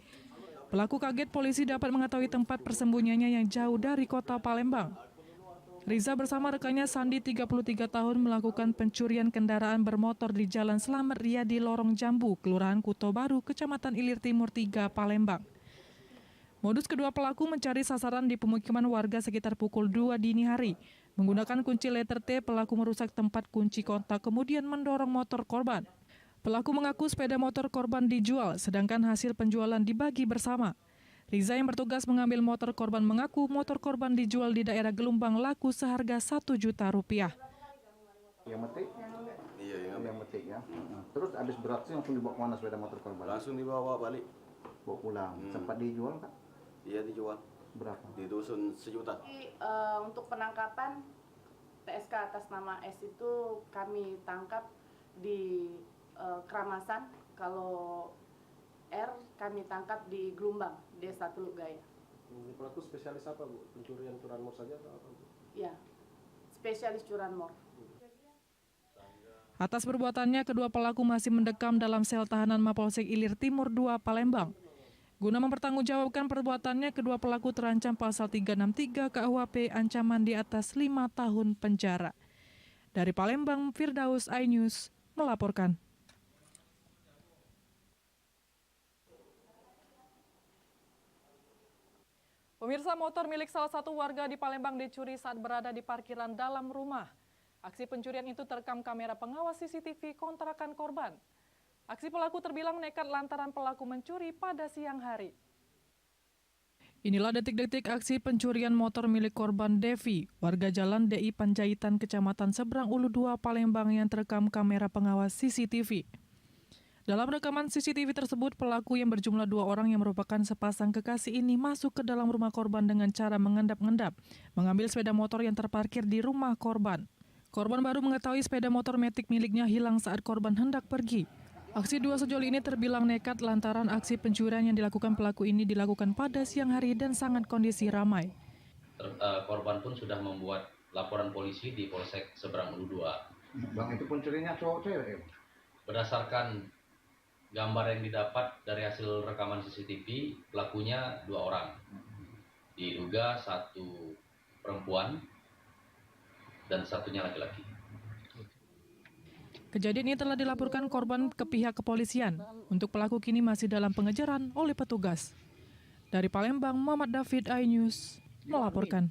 Pelaku kaget polisi dapat mengetahui tempat persembunyiannya yang jauh dari kota Palembang. Riza bersama rekannya Sandi, 33 tahun, melakukan pencurian kendaraan bermotor di Jalan Slamet Riyadi, Lorong Jambu, Kelurahan Kuto Baru, Kecamatan Ilir Timur 3, Palembang. Modus kedua pelaku mencari sasaran di pemukiman warga sekitar pukul 2 dini hari. Menggunakan kunci letter T, pelaku merusak tempat kunci kontak kemudian mendorong motor korban. Pelaku mengaku sepeda motor korban dijual, sedangkan hasil penjualan dibagi bersama. Riza yang bertugas mengambil motor korban mengaku motor korban dijual di daerah Gelombang laku seharga Rp1 juta. Yang metik? Iya, yang metik ya. Terus habis beraksi langsung dibawa kemana sepeda motor korban? Langsung dibawa balik. Bawa pulang. Sempat dijual Kak? Iya dijual. Berapa? Di dusun sejuta. Untuk penangkapan PSK atas nama S itu kami tangkap di Keramasan. Kalau R kami tangkap di Gelombang, Desa Teluk Gaya. Pelaku spesialis apa Bu? Pencurian curanmor saja atau apa Bu? Ya, spesialis curanmor. Atas perbuatannya, kedua pelaku masih mendekam dalam sel tahanan Mapolsek Ilir Timur 2 Palembang. Guna mempertanggungjawabkan perbuatannya, kedua pelaku terancam pasal 363 KUHP ancaman di atas 5 tahun penjara. Dari Palembang, Firdaus iNews melaporkan. Pemirsa, motor milik salah satu warga di Palembang dicuri saat berada di parkiran dalam rumah. Aksi pencurian itu terekam kamera pengawas CCTV kontrakan korban. Aksi pelaku terbilang nekat lantaran pelaku mencuri pada siang hari. Inilah detik-detik aksi pencurian motor milik korban Devi, warga Jalan DI Panjaitan, Kecamatan Seberang Ulu 2, Palembang yang terekam kamera pengawas CCTV. Dalam rekaman CCTV tersebut, pelaku yang berjumlah 2 orang yang merupakan sepasang kekasih ini masuk ke dalam rumah korban dengan cara mengendap-endap, mengambil sepeda motor yang terparkir di rumah korban. Korban baru mengetahui sepeda motor Matic miliknya hilang saat korban hendak pergi. Aksi dua sejoli ini terbilang nekat lantaran aksi pencurian yang dilakukan pelaku ini dilakukan pada siang hari dan sangat kondisi ramai. Korban pun sudah membuat laporan polisi di Polsek Seberang Ulu 2. Bang, itu pencurinya cowok-cewek? Berdasarkan gambar yang didapat dari hasil rekaman CCTV, pelakunya 2 orang. Diduga 1 perempuan dan 1-nya laki-laki. Kejadian ini telah dilaporkan korban ke pihak kepolisian. Untuk pelaku kini masih dalam pengejaran oleh petugas. Dari Palembang, Muhammad David iNews melaporkan.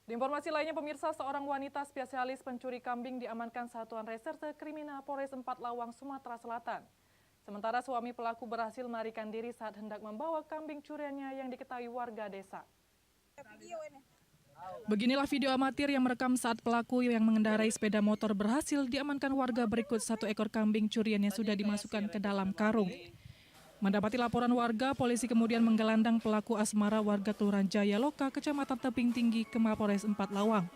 Di informasi lainnya, pemirsa, seorang wanita spesialis pencuri kambing diamankan Satuan Reserse Kriminal Polres 4 Lawang, Sumatera Selatan. Sementara suami pelaku berhasil melarikan diri saat hendak membawa kambing curiannya yang diketahui warga desa. Beginilah video amatir yang merekam saat pelaku yang mengendarai sepeda motor berhasil diamankan warga berikut 1 ekor kambing curian yang sudah dimasukkan ke dalam karung. Mendapati laporan warga, polisi kemudian menggelandang pelaku asmara warga Kelurahan Jaya Loka, Kecamatan Tebing Tinggi, ke Mapolres 4 Lawang.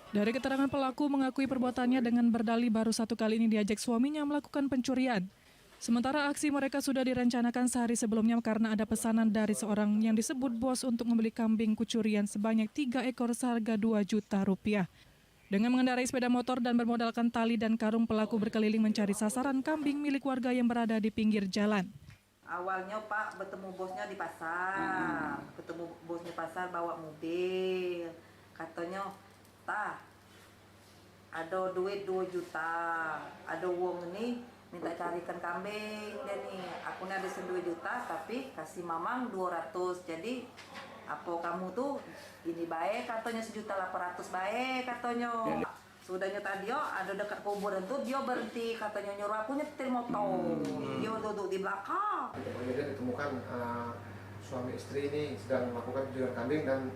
Dari keterangan pelaku mengakui perbuatannya dengan berdalih baru 1 kali ini diajak suaminya melakukan pencurian. Sementara aksi mereka sudah direncanakan sehari sebelumnya karena ada pesanan dari seorang yang disebut bos untuk membeli kambing kucurian sebanyak 3 ekor seharga Rp2 juta. Dengan mengendarai sepeda motor dan bermodalkan tali dan karung, pelaku berkeliling mencari sasaran kambing milik warga yang berada di pinggir jalan. Awalnya Pak bertemu bosnya di pasar, bawa mobil, katanya, "Tah, ada duit 2 juta, ada uang ini, minta carikan kambing dan nih, aku ada 2 juta tapi kasih mamang 200, jadi apa kamu tuh ini baik katanya 1.800.000 baik katanya." Sudahnya tadi ada dekat kuburan tuh dia berhenti, katanya nyuruh aku nyetir motor, dia duduk di belakang. Kemudian ditemukan suami istri ini sedang melakukan pencurian kambing dan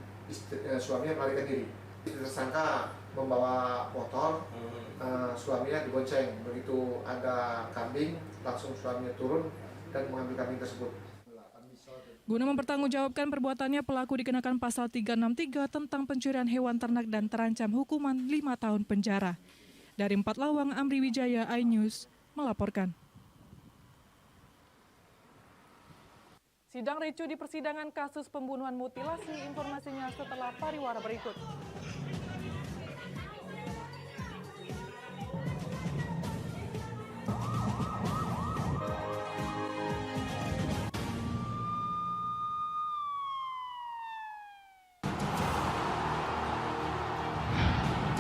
suaminya melarikan diri. Tersangka membawa motor, suaminya dibonceng. Begitu ada kambing, langsung suaminya turun dan mengambil kambing tersebut. Guna mempertanggungjawabkan perbuatannya, pelaku dikenakan pasal 363 tentang pencurian hewan ternak dan terancam hukuman 5 tahun penjara. Dari 4 Lawang, Amri Wijaya iNews melaporkan. Sidang ricu di persidangan kasus pembunuhan mutilasi, informasinya setelah pariwara berikut.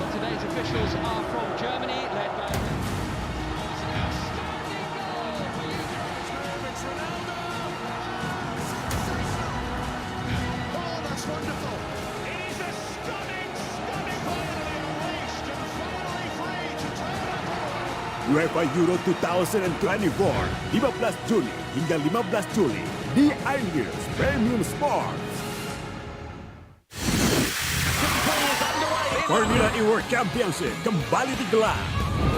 Today's officials are from Germany, led by Oh, that's wonderful. UEFA Euro 2024, 15 Juni hingga 15 Juli di iNews Premium Sports. Formula E World Championship kembali digelar.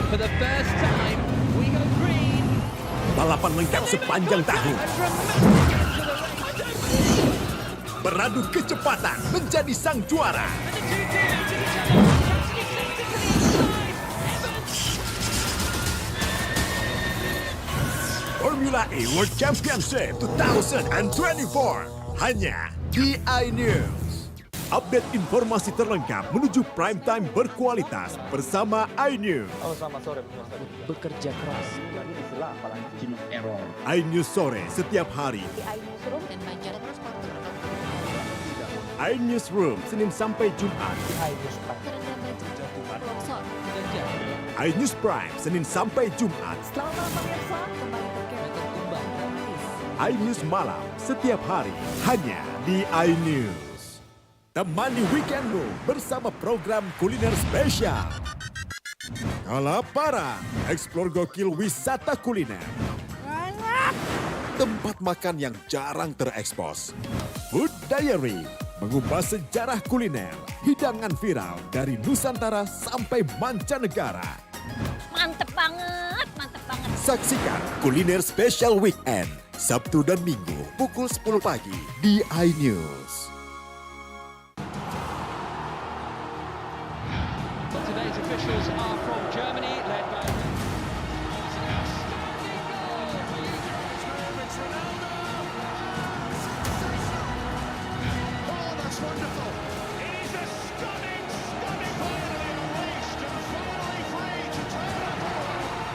For the first time, we go green. Balapan lengkap sepanjang tahun. Beradu kecepatan menjadi sang juara. Formula E World Championship 2024 hanya di iNews. Update informasi terlengkap menuju prime time berkualitas bersama iNews. Oh, selamat sore. Bekerja keras, jadi istilah apalagi jenuh error. iNews sore setiap hari. Di iNewsroom dan Banjar terus iNewsroom Senin sampai Jumat. iNews Longsor. iNews Prime Senin sampai Jumat. Selamat malam pemirsa, kembali berkembang gratis. iNews malam setiap hari hanya di iNews. Temani weekendmu bersama program kuliner spesial. Kalaparan, eksplor gokil wisata kuliner. Tempat makan yang jarang terekspos. Food Diary, mengupas sejarah kuliner, hidangan viral dari Nusantara sampai mancanegara. Mantep banget, mantep banget. Saksikan Kuliner Spesial Weekend, Sabtu dan Minggu pukul 10 pagi di iNews. Today's officials are from Germany, led by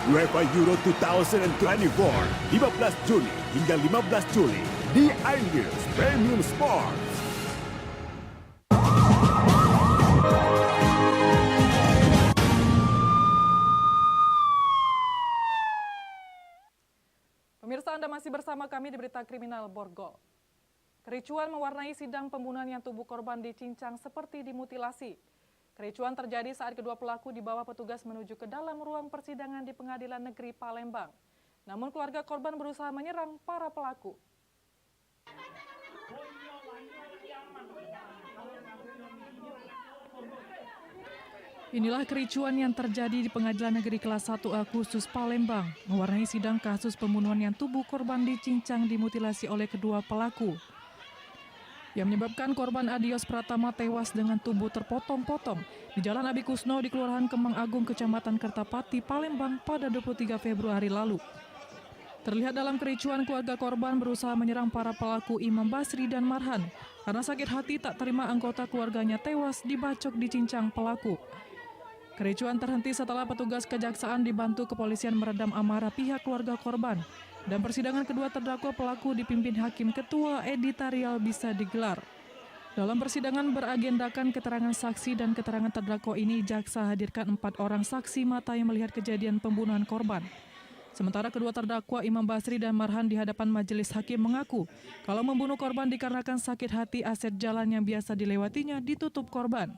UEFA Euro 2024, 15 Juni hingga 15 Juli di iNews Premium Sports. Pemirsa, Anda masih bersama kami di Berita Kriminal Borgol. Kericuan mewarnai sidang pembunuhan yang tubuh korban dicincang seperti dimutilasi. Kericuan terjadi saat kedua pelaku dibawa petugas menuju ke dalam ruang persidangan di Pengadilan Negeri Palembang. Namun keluarga korban berusaha menyerang para pelaku. Inilah kericuan yang terjadi di Pengadilan Negeri Kelas 1A Khusus Palembang, mewarnai sidang kasus pembunuhan yang tubuh korban dicincang dimutilasi oleh kedua pelaku. Yang menyebabkan korban Adios Pratama tewas dengan tubuh terpotong-potong di Jalan Abi Kusno di Kelurahan Kemang Agung, Kecamatan Kertapati, Palembang pada 23 Februari lalu. Terlihat dalam kericuan, keluarga korban berusaha menyerang para pelaku Imam Basri dan Marhan karena sakit hati tak terima anggota keluarganya tewas dibacok dicincang pelaku. Kericuan terhenti setelah petugas kejaksaan dibantu kepolisian meredam amarah pihak keluarga korban. Dan persidangan kedua terdakwa pelaku dipimpin Hakim Ketua editorial bisa digelar. Dalam persidangan beragendakan keterangan saksi dan keterangan terdakwa ini, jaksa hadirkan 4 orang saksi mata yang melihat kejadian pembunuhan korban. Sementara kedua terdakwa Imam Basri dan Marhan di hadapan majelis hakim mengaku kalau membunuh korban dikarenakan sakit hati aset jalan yang biasa dilewatinya ditutup korban.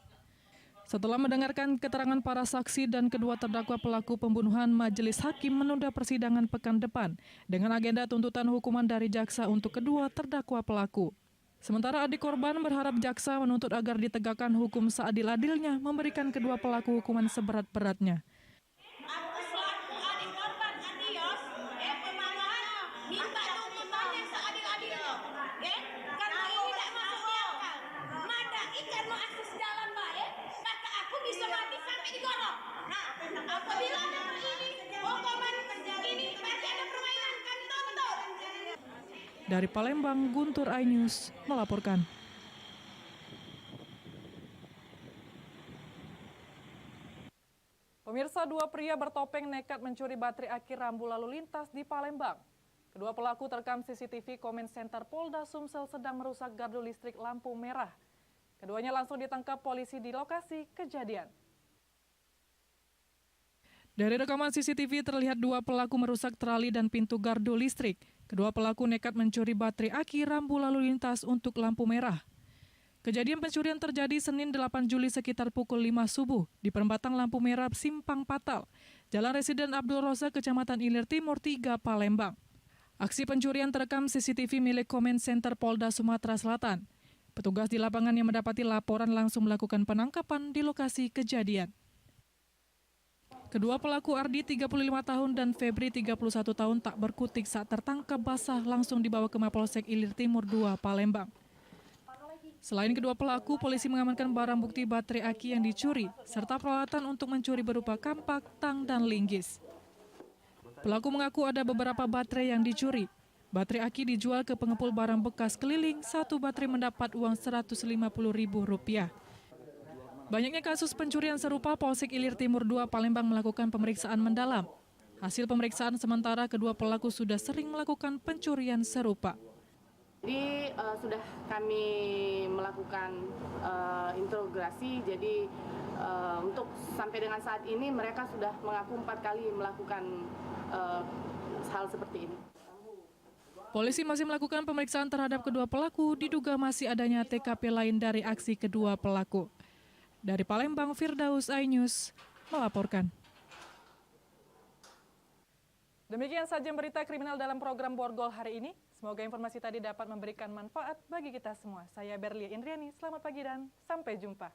Setelah mendengarkan keterangan para saksi dan kedua terdakwa pelaku pembunuhan, majelis hakim menunda persidangan pekan depan dengan agenda tuntutan hukuman dari jaksa untuk kedua terdakwa pelaku. Sementara adik korban berharap jaksa menuntut agar ditegakkan hukum seadil-adilnya, memberikan kedua pelaku hukuman seberat-beratnya. Dari Palembang, Guntur iNews melaporkan. Pemirsa, 2 pria bertopeng nekat mencuri baterai aki rambu lalu lintas di Palembang. Kedua pelaku terekam CCTV Comment Center Polda Sumsel sedang merusak gardu listrik lampu merah. Keduanya langsung ditangkap polisi di lokasi kejadian. Dari rekaman CCTV terlihat 2 pelaku merusak trali dan pintu gardu listrik. Kedua pelaku nekat mencuri baterai aki rambu lalu lintas untuk lampu merah. Kejadian pencurian terjadi Senin 8 Juli sekitar pukul 5 subuh di perempatan lampu merah Simpang Patal. Jalan Residen Abdul Rozak, Kecamatan Ilir Timur 3, Palembang. Aksi pencurian terekam CCTV milik Comment Center Polda Sumatera Selatan. Petugas di lapangan yang mendapati laporan langsung melakukan penangkapan di lokasi kejadian. Kedua pelaku Ardi 35 tahun dan Febri 31 tahun tak berkutik saat tertangkap basah langsung dibawa ke Mapolsek Ilir Timur 2, Palembang. Selain kedua pelaku, polisi mengamankan barang bukti baterai aki yang dicuri, serta peralatan untuk mencuri berupa kampak, tang, dan linggis. Pelaku mengaku ada beberapa baterai yang dicuri. Baterai aki dijual ke pengepul barang bekas keliling, satu baterai mendapat uang Rp150.000. Banyaknya kasus pencurian serupa, Polsek Ilir Timur 2 Palembang melakukan pemeriksaan mendalam. Hasil pemeriksaan sementara kedua pelaku sudah sering melakukan pencurian serupa. Jadi sudah kami melakukan interogasi, jadi untuk sampai dengan saat ini mereka sudah mengaku 4 kali melakukan hal seperti ini. Polisi masih melakukan pemeriksaan terhadap kedua pelaku, diduga masih adanya TKP lain dari aksi kedua pelaku. Dari Palembang, Firdaus iNews melaporkan. Demikian saja berita kriminal dalam program Borgol hari ini. Semoga informasi tadi dapat memberikan manfaat bagi kita semua. Saya Berlia Indriani, selamat pagi dan sampai jumpa.